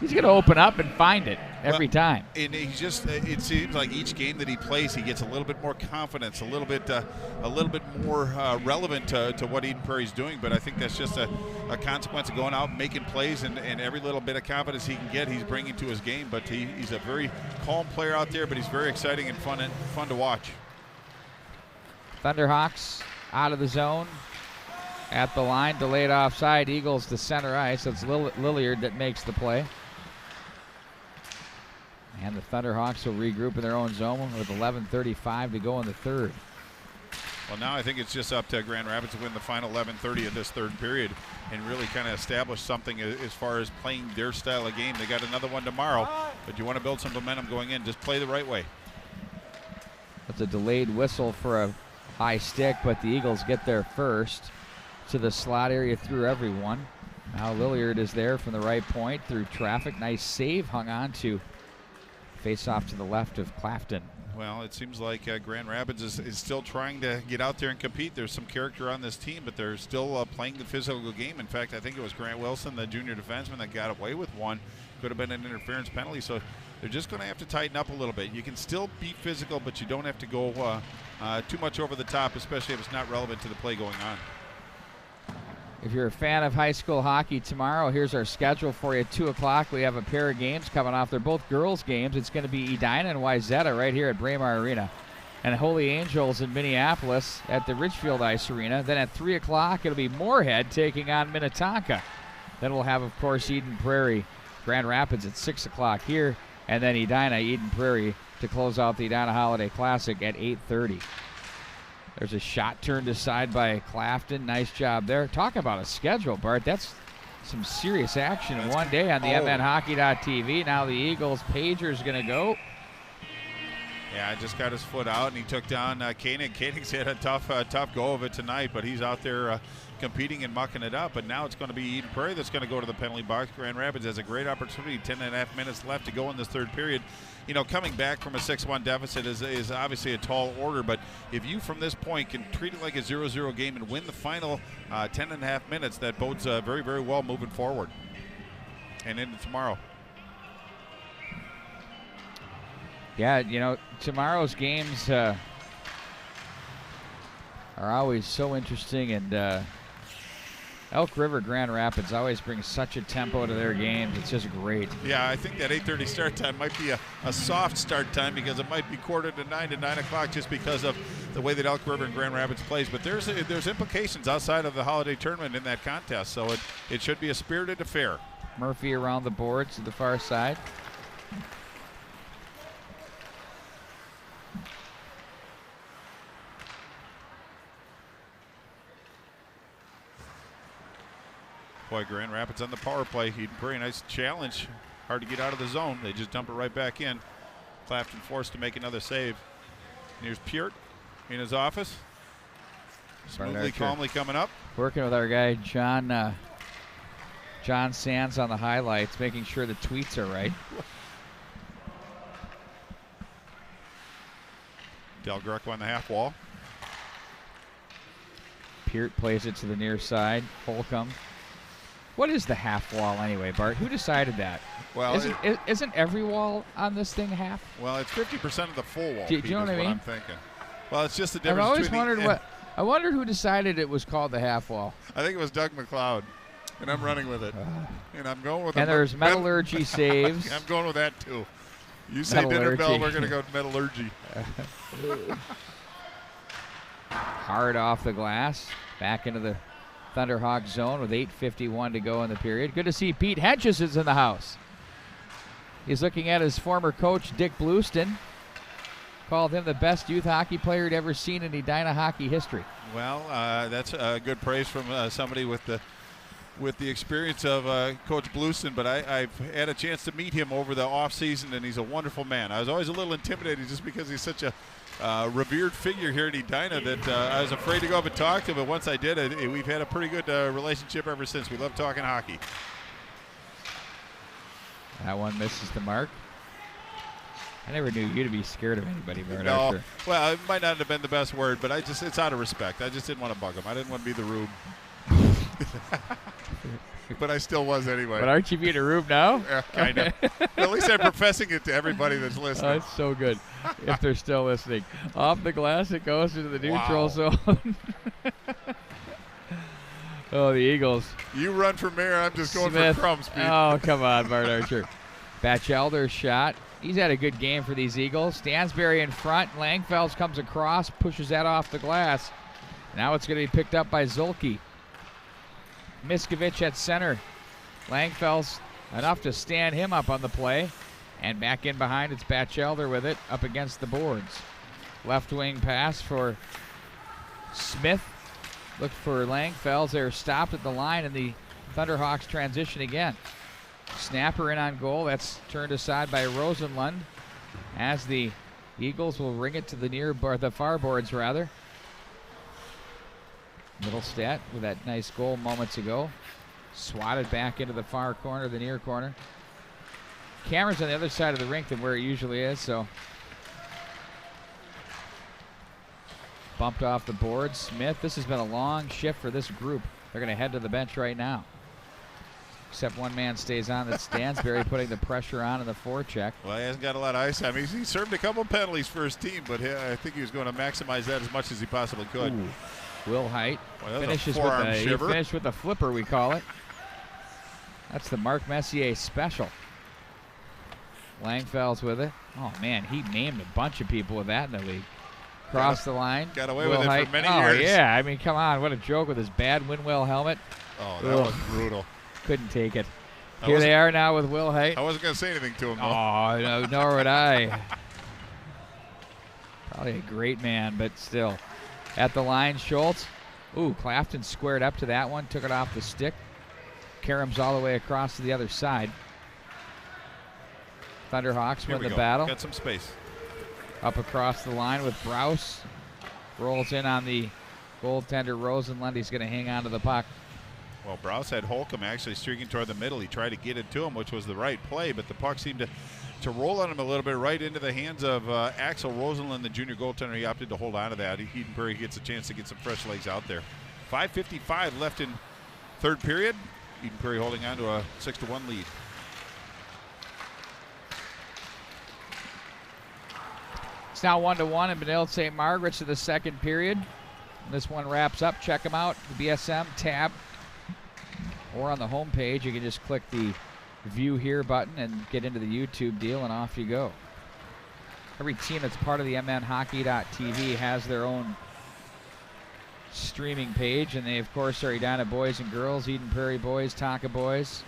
he's going to open up and find it every time. And he's just, it seems like each game that he plays, he gets a little bit more confidence, a little bit more relevant to what Eden Prairie's doing. But I think that's just a consequence of going out and making plays, and every little bit of confidence he can get, he's bringing to his game. But he's a very calm player out there, but he's very exciting and fun to watch. Thunderhawks out of the zone. At the line, delayed offside. Eagles to center ice. It's Lilliard that makes the play. And the Thunderhawks will regroup in their own zone with 11:35 to go in the third. Well, now I think it's just up to Grand Rapids to win the final 11:30 of this third period and really kind of establish something as far as playing their style of game. They got another one tomorrow, but you want to build some momentum going in. Just play the right way. That's a delayed whistle for a high stick, but the Eagles get there first to the slot area through everyone. Now Lilliard is there from the right point through traffic. Nice save, hung on to. Face off to the left of Clafton. Well, it seems like Grand Rapids is still trying to get out there and compete. There's some character on this team, but they're still playing the physical game. In fact, I think it was Grant Wilson, the junior defenseman, that got away with one. Could have been an interference penalty. So they're just going to have to tighten up a little bit. You can still be physical, but you don't have to go too much over the top, especially if it's not relevant to the play going on. If you're a fan of high school hockey tomorrow, here's our schedule for you. At 2 o'clock, we have a pair of games coming off. They're both girls' games. It's going to be Edina and Wayzata right here at Braemar Arena. And Holy Angels in Minneapolis at the Ridgefield Ice Arena. Then at 3 o'clock, it'll be Moorhead taking on Minnetonka. Then we'll have, of course, Eden Prairie, Grand Rapids at 6 o'clock here. And then Edina, Eden Prairie to close out the Edina Holiday Classic at 8:30. There's a shot turned aside by Clafton. Nice job there. Talk about a schedule, Bart. That's some serious action in one day on the MNHockey.tv. Now the Eagles pager's going to go. Yeah, just got his foot out, and he took down Koenig. Koenig's had a tough go of it tonight, but he's out there competing and mucking it up. But now it's going to be Eden Prairie that's going to go to the penalty box. Grand Rapids has a great opportunity. 10.5 minutes left to go in this third period. You know, coming back from a 6-1 deficit is obviously a tall order, but if you from this point can treat it like a 0-0 game and win the final 10.5 minutes, that bodes very, very well moving forward and into tomorrow. Yeah, you know, tomorrow's games, are always so interesting, and Elk River Grand Rapids always brings such a tempo to their games. It's just great. Yeah, I think that 8:30 start time might be a soft start time because it might be 8:45 to 9 o'clock just because of the way that Elk River and Grand Rapids plays. But there's implications outside of the holiday tournament in that contest, so it should be a spirited affair. Murphy around the boards to the far side. Boy, Grand Rapids on the power play. Eden Prairie, nice challenge. Hard to get out of the zone. They just dump it right back in. Clapton forced to make another save. And here's Peart in his office. Smoothly, calmly coming up. Working with our guy, John Sands on the highlights, making sure the tweets are right. Del Greco on the half wall. Peart plays it to the near side. Holcomb. What is the half wall anyway, Bart? Who decided that? Well, isn't every wall on this thing half? Well, it's 50% of the full wall. Do you know what I mean? I'm thinking. Well, it's just the difference. I've always wondered I wondered who decided it was called the half wall. I think it was Doug McLeod, and I'm running with it. And I'm going with. And there's metallurgy saves. I'm going with that too. You say Bitterbell, we're going to go metallurgy. Hard off the glass, back into the Thunderhawk zone with 8:51 to go in the period. Good to see Pete Hedges is in the house. He's looking at his former coach, Dick Blueston. Called him the best youth hockey player he'd ever seen in Edina hockey history. Well, that's good praise from somebody with the experience of Coach Blueston, but I've had a chance to meet him over the offseason, and he's a wonderful man. I was always a little intimidated just because he's such a revered figure here in Edina that I was afraid to go up and talk to him, but once I did, we've had a pretty good relationship ever since. We love talking hockey. That one misses the mark. I never knew you to be scared of anybody, Bart. No, well, it might not have been the best word, but it's out of respect. I just didn't want to bug him. I didn't want to be the rube. But I still was anyway. But aren't you being a rube now? Yeah, kind of. At least I'm professing it to everybody that's listening. Oh, it's so good. If they're still listening. Off the glass, it goes into the neutral zone. Oh, the Eagles. You run for mayor, I'm just going Smith. for crumbs, Pete. Oh, come on, Bart Archer. Batchelder's shot. He's had a good game for these Eagles. Stansberry in front. Langfels comes across, pushes that off the glass. Now it's going to be picked up by Zolke. Miskovich at center. Langfels enough to stand him up on the play. And back in behind, it's Batchelder with it up against the boards. Left wing pass for Smith. Looked for Langfels. They're stopped at the line, and the Thunderhawks transition again. Snapper in on goal. That's turned aside by Rosenlund, as the Eagles will ring it to the far boards rather. Middlestat with that nice goal moments ago. Swatted back into the far corner, the near corner. Camera's on the other side of the rink than where it usually is, so. Bumped off the board. Smith, this has been a long shift for this group. They're going to head to the bench right now. Except one man stays on. That's Stansberry putting the pressure on in the forecheck. Well, he hasn't got a lot of ice time. He served a couple penalties for his team, but I think he was going to maximize that as much as he possibly could. Ooh. Will Height finishes finished with the flipper, we call it. That's the Mark Messier special. Langfels with it. Oh, man, he named a bunch of people with that in the league. Cross the line. Got away with it for many Oh, years. yeah. I mean, come on. What a joke with his bad Winwell helmet. Oh, that was brutal. Couldn't take it. Here they are now with Will Height. I wasn't going to say anything to him, though. Oh, no, nor would I. Probably a great man, but still. At the line, Schultz. Ooh, Clafton squared up to that one. Took it off the stick. Karam's all the way across to the other side. Thunderhawks win the battle. Got some space. Up across the line with Brous. Rolls in on the goaltender Rosenlund. He's going to hang on to the puck. Well, Brous had Holcomb actually streaking toward the middle. He tried to get it to him, which was the right play, but the puck seemed to roll on him a little bit right into the hands of Axel Rosenlund, the junior goaltender. He opted to hold on to that. Eden Prairie gets a chance to get some fresh legs out there. 5:55 left in third period. Eden Prairie holding on to a 6-1 lead. It's now 1-1 in Benilde St. Margaret's in the second period. When this one wraps up, check them out, the BSM tab, or on the home page. You can just click the View Here button and get into the YouTube deal, and off you go. Every team that's part of the MNHockey.tv has their own streaming page, and they, of course, are Edina boys and girls, Eden Prairie boys, Tonka boys,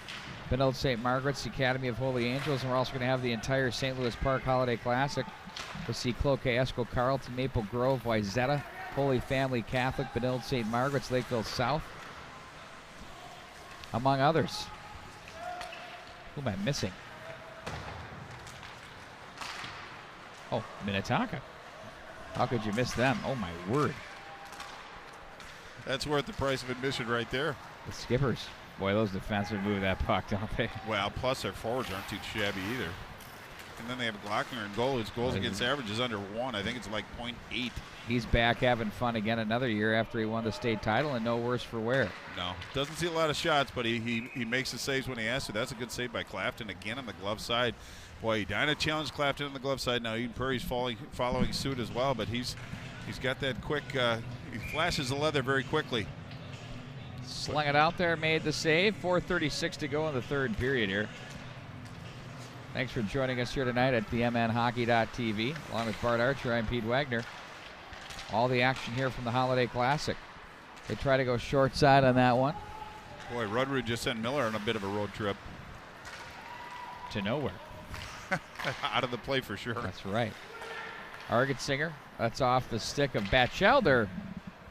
Benilde St. Margaret's, Academy of Holy Angels, and we're also going to have the entire St. Louis Park Holiday Classic. We'll see Cloquet, Esco, Carleton, Maple Grove, Wayzata, Holy Family Catholic, Benilde St. Margaret's, Lakeville South, among others. Who am I missing? Oh, Minnetonka. How could you miss them? Oh, my word. That's worth the price of admission right there. The Skippers. Boy, those defensemen move that puck, don't they? Well, plus their forwards aren't too shabby either. And then they have Glockner in goal. His goals against average is under 1. I think it's like .8. He's back having fun again another year after he won the state title, and no worse for wear. No, doesn't see a lot of shots, but he makes the saves when he has to. That's a good save by Clafton again on the glove side. Boy, Edina challenged Clafton on the glove side. Now Eden Prairie's following suit as well, but he's got that quick. He flashes the leather very quickly. Slung it out there, made the save. 4:36 to go in the third period here. Thanks for joining us here tonight at the MNHockey.tv. Along with Bart Archer, I'm Pete Wagner. All the action here from the Holiday Classic. They try to go short side on that one. Boy, Rudrud just sent Miller on a bit of a road trip. To nowhere. Out of the play for sure. That's right. Argetsinger, that's off the stick of Batchelder.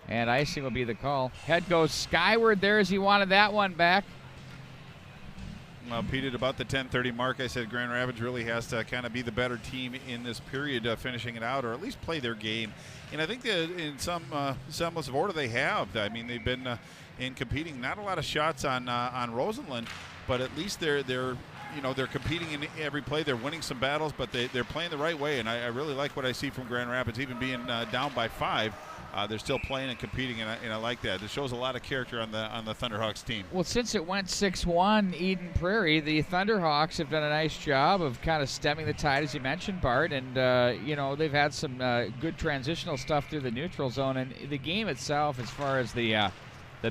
And icing will be the call. Head goes skyward there as he wanted that one back. Well, Pete, at about the 10:30 mark, I said Grand Rapids really has to kind of be the better team in this period, finishing it out, or at least play their game. And I think that in some semblance of order they have. I mean, they've been in competing. Not a lot of shots on Rosenland, but at least they're competing in every play. They're winning some battles, but they're playing the right way. And I really like what I see from Grand Rapids, even being down by 5. They're still playing and competing, and I like that. It shows a lot of character on the Thunderhawks team. Well, since it went 6-1 Eden Prairie, the Thunderhawks have done a nice job of kind of stemming the tide, as you mentioned, Bart. And, they've had some good transitional stuff through the neutral zone. And the game itself, as far as the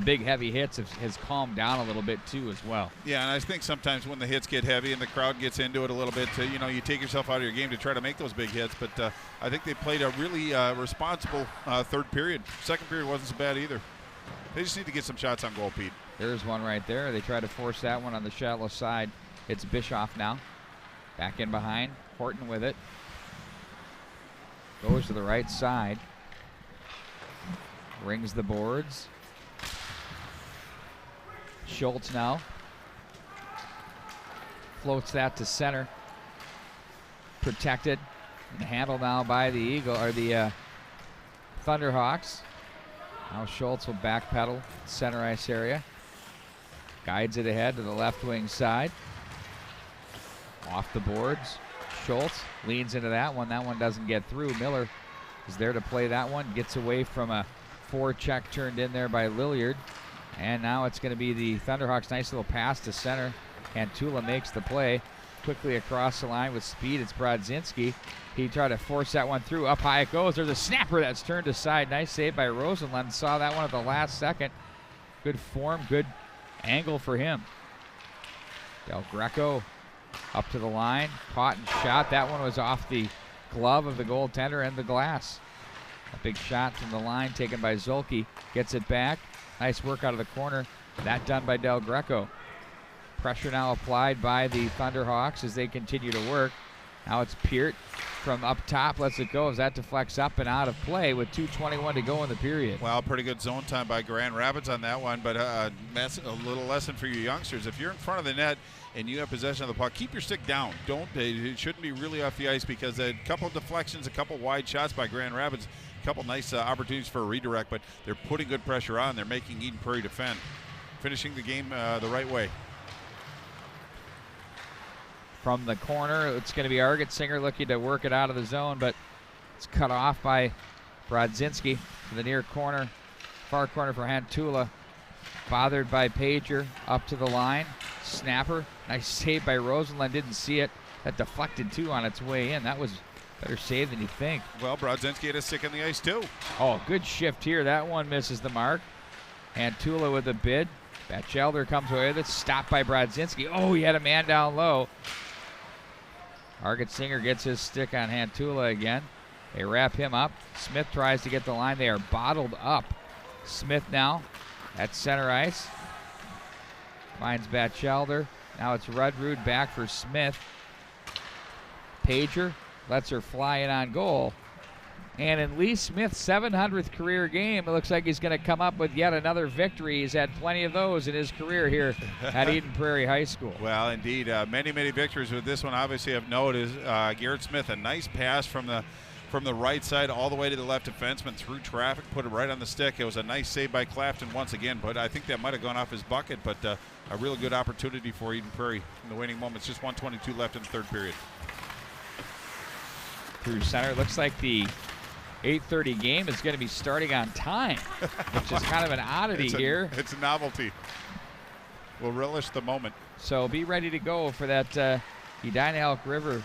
big heavy hits, has calmed down a little bit, too, as well. Yeah, and I think sometimes when the hits get heavy and the crowd gets into it a little bit, you take yourself out of your game to try to make those big hits. But I think they played a really responsible third period. Second period wasn't so bad either. They just need to get some shots on goal, Pete. There's one right there. They try to force that one on the shallow side. It's Bischoff now. Back in behind. Horton with it. Goes to the right side. Rings the boards. Schultz now floats that to center, protected and handled now by the Thunderhawks. Now Schultz will backpedal center ice area, guides it ahead to the left wing side, off the boards. Schultz leans into that one. That one doesn't get through. Miller is there to play that one. Gets away from a forecheck turned in there by Lilliard. And now it's going to be the Thunderhawks' nice little pass to center. Antula makes the play. Quickly across the line with speed, it's Brodzinski. He tried to force that one through. Up high it goes. There's a snapper that's turned aside. Nice save by Rosenlund. Saw that one at the last second. Good form, good angle for him. Del Greco up to the line. Caught and shot. That one was off the glove of the goaltender and the glass. A big shot from the line taken by Zolke. Gets it back. Nice work out of the corner. That done by Del Greco. Pressure now applied by the Thunderhawks as they continue to work. Now it's Peart from up top. Lets it go as that deflects up and out of play with 2:21 to go in the period. Well, pretty good zone time by Grand Rapids on that one, but that's a little lesson for you youngsters. If you're in front of the net and you have possession of the puck, keep your stick down. It shouldn't be really off the ice, because a couple of deflections, a couple wide shots by Grand Rapids, a couple nice opportunities for a redirect, but they're putting good pressure on. They're making Eden Prairie defend. Finishing the game the right way. From the corner, it's going to be Argetsinger looking to work it out of the zone, but it's cut off by Brodzinski to the near corner, far corner for Antula. Bothered by Pager, up to the line. Snapper, nice save by Rosenlund, didn't see it. That deflected too on its way in. That was Better save than you think. Well, Brodzinski had a stick on the ice, too. Oh, good shift here. That one misses the mark. Antula with a bid. Batchelder comes away with it. Stopped by Brodzinski. Oh, he had a man down low. Arget-Singer gets his stick on Antula again. They wrap him up. Smith tries to get the line. They are bottled up. Smith now at center ice. Finds Batchelder. Now it's Rudrud back for Smith. Pager lets her fly in on goal. And in Lee Smith's 700th career game, it looks like he's going to come up with yet another victory. He's had plenty of those in his career here at Eden Prairie High School. Well, indeed, many victories with this one. Obviously, of note is Garrett Smith, a nice pass from the right side all the way to the left defenseman through traffic, put it right on the stick. It was a nice save by Clapton once again, but I think that might have gone off his bucket, but a real good opportunity for Eden Prairie in the waning moments. Just 1:22 left in the third period. Through center. Looks like the 8:30 game is going to be starting on time, which is kind of an oddity here. It's a novelty. We'll relish the moment. So be ready to go for that Edina Elk River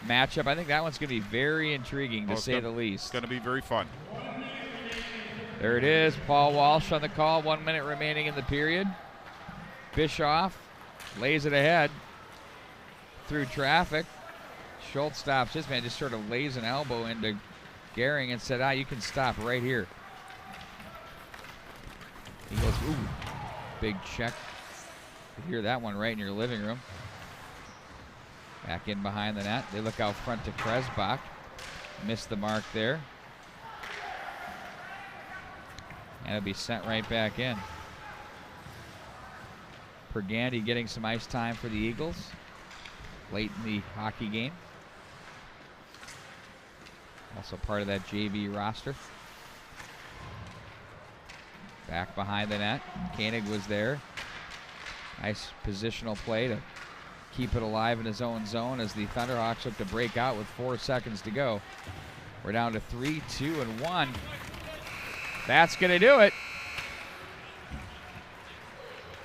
matchup. I think that one's going to be very intriguing, to say the least. It's going to be very fun. There it is. Paul Walsh on the call. 1 minute remaining in the period. Bischoff lays it ahead through traffic. Schultz stops his man, just sort of lays an elbow into Gehring and said, you can stop right here. He goes, ooh, big check. You hear that one right in your living room. Back in behind the net. They look out front to Kresbach. Missed the mark there. And it'll be sent right back in. Pergandy getting some ice time for the Eagles late in the hockey game. Also part of that JV roster. Back behind the net. Koenig was there. Nice positional play to keep it alive in his own zone as the Thunderhawks look to break out with 4 seconds to go. We're down to 3, 2, and 1. That's going to do it.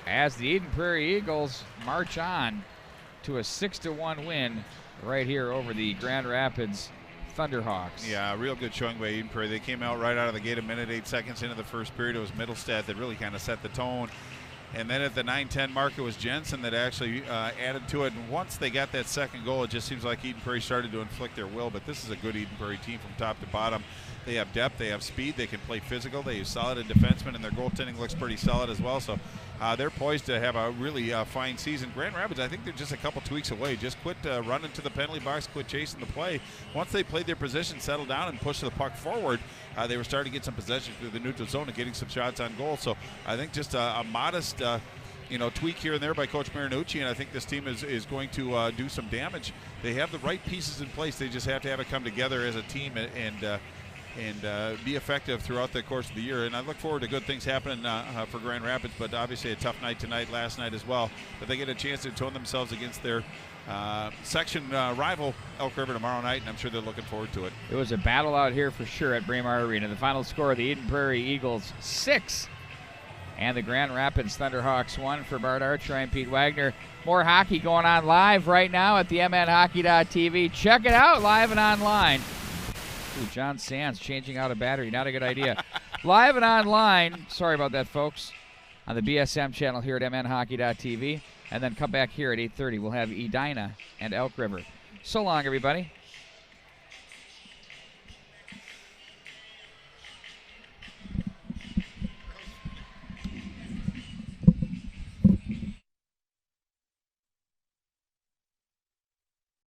As the Eden Prairie Eagles march on to a 6-1 win right here over the Grand Rapids Thunderhawks. Yeah, real good showing by Eden Prairie. They came out right out of the gate a minute, 8 seconds into the first period. It was Middlestadt that really kind of set the tone. And then at the 9:10 mark, it was Jensen that actually added to it. And once they got that second goal, it just seems like Eden Prairie started to inflict their will. But this is a good Eden Prairie team from top to bottom. They have depth, they have speed, they can play physical, they have solid defensemen, and their goaltending looks pretty solid as well. So they're poised to have a really fine season. Grand Rapids, I think they're just a couple tweaks away. Just quit running to the penalty box, quit chasing the play. Once they played their position, settled down, and pushed the puck forward, they were starting to get some possession through the neutral zone and getting some shots on goal. So I think just a modest tweak here and there by Coach Marinucci, and I think this team is going to do some damage. They have the right pieces in place. They just have to have it come together as a team and be effective throughout the course of the year. And I look forward to good things happening for Grand Rapids, but obviously a tough night tonight, last night as well. But they get a chance to atone themselves against their section rival, Elk River, tomorrow night, and I'm sure they're looking forward to it. It was a battle out here for sure at Braemar Arena. The final score of the Eden Prairie Eagles 6 and the Grand Rapids Thunderhawks 1. For Bart Archer, I'm Pete Wagner. More hockey going on live right now at the mnhockey.tv. Check it out live and online. Ooh, John Sands changing out a battery. Not a good idea. Live and online. Sorry about that, folks. On the BSM channel here at mnhockey.tv. And then come back here at 8:30. We'll have Edina and Elk River. So long, everybody.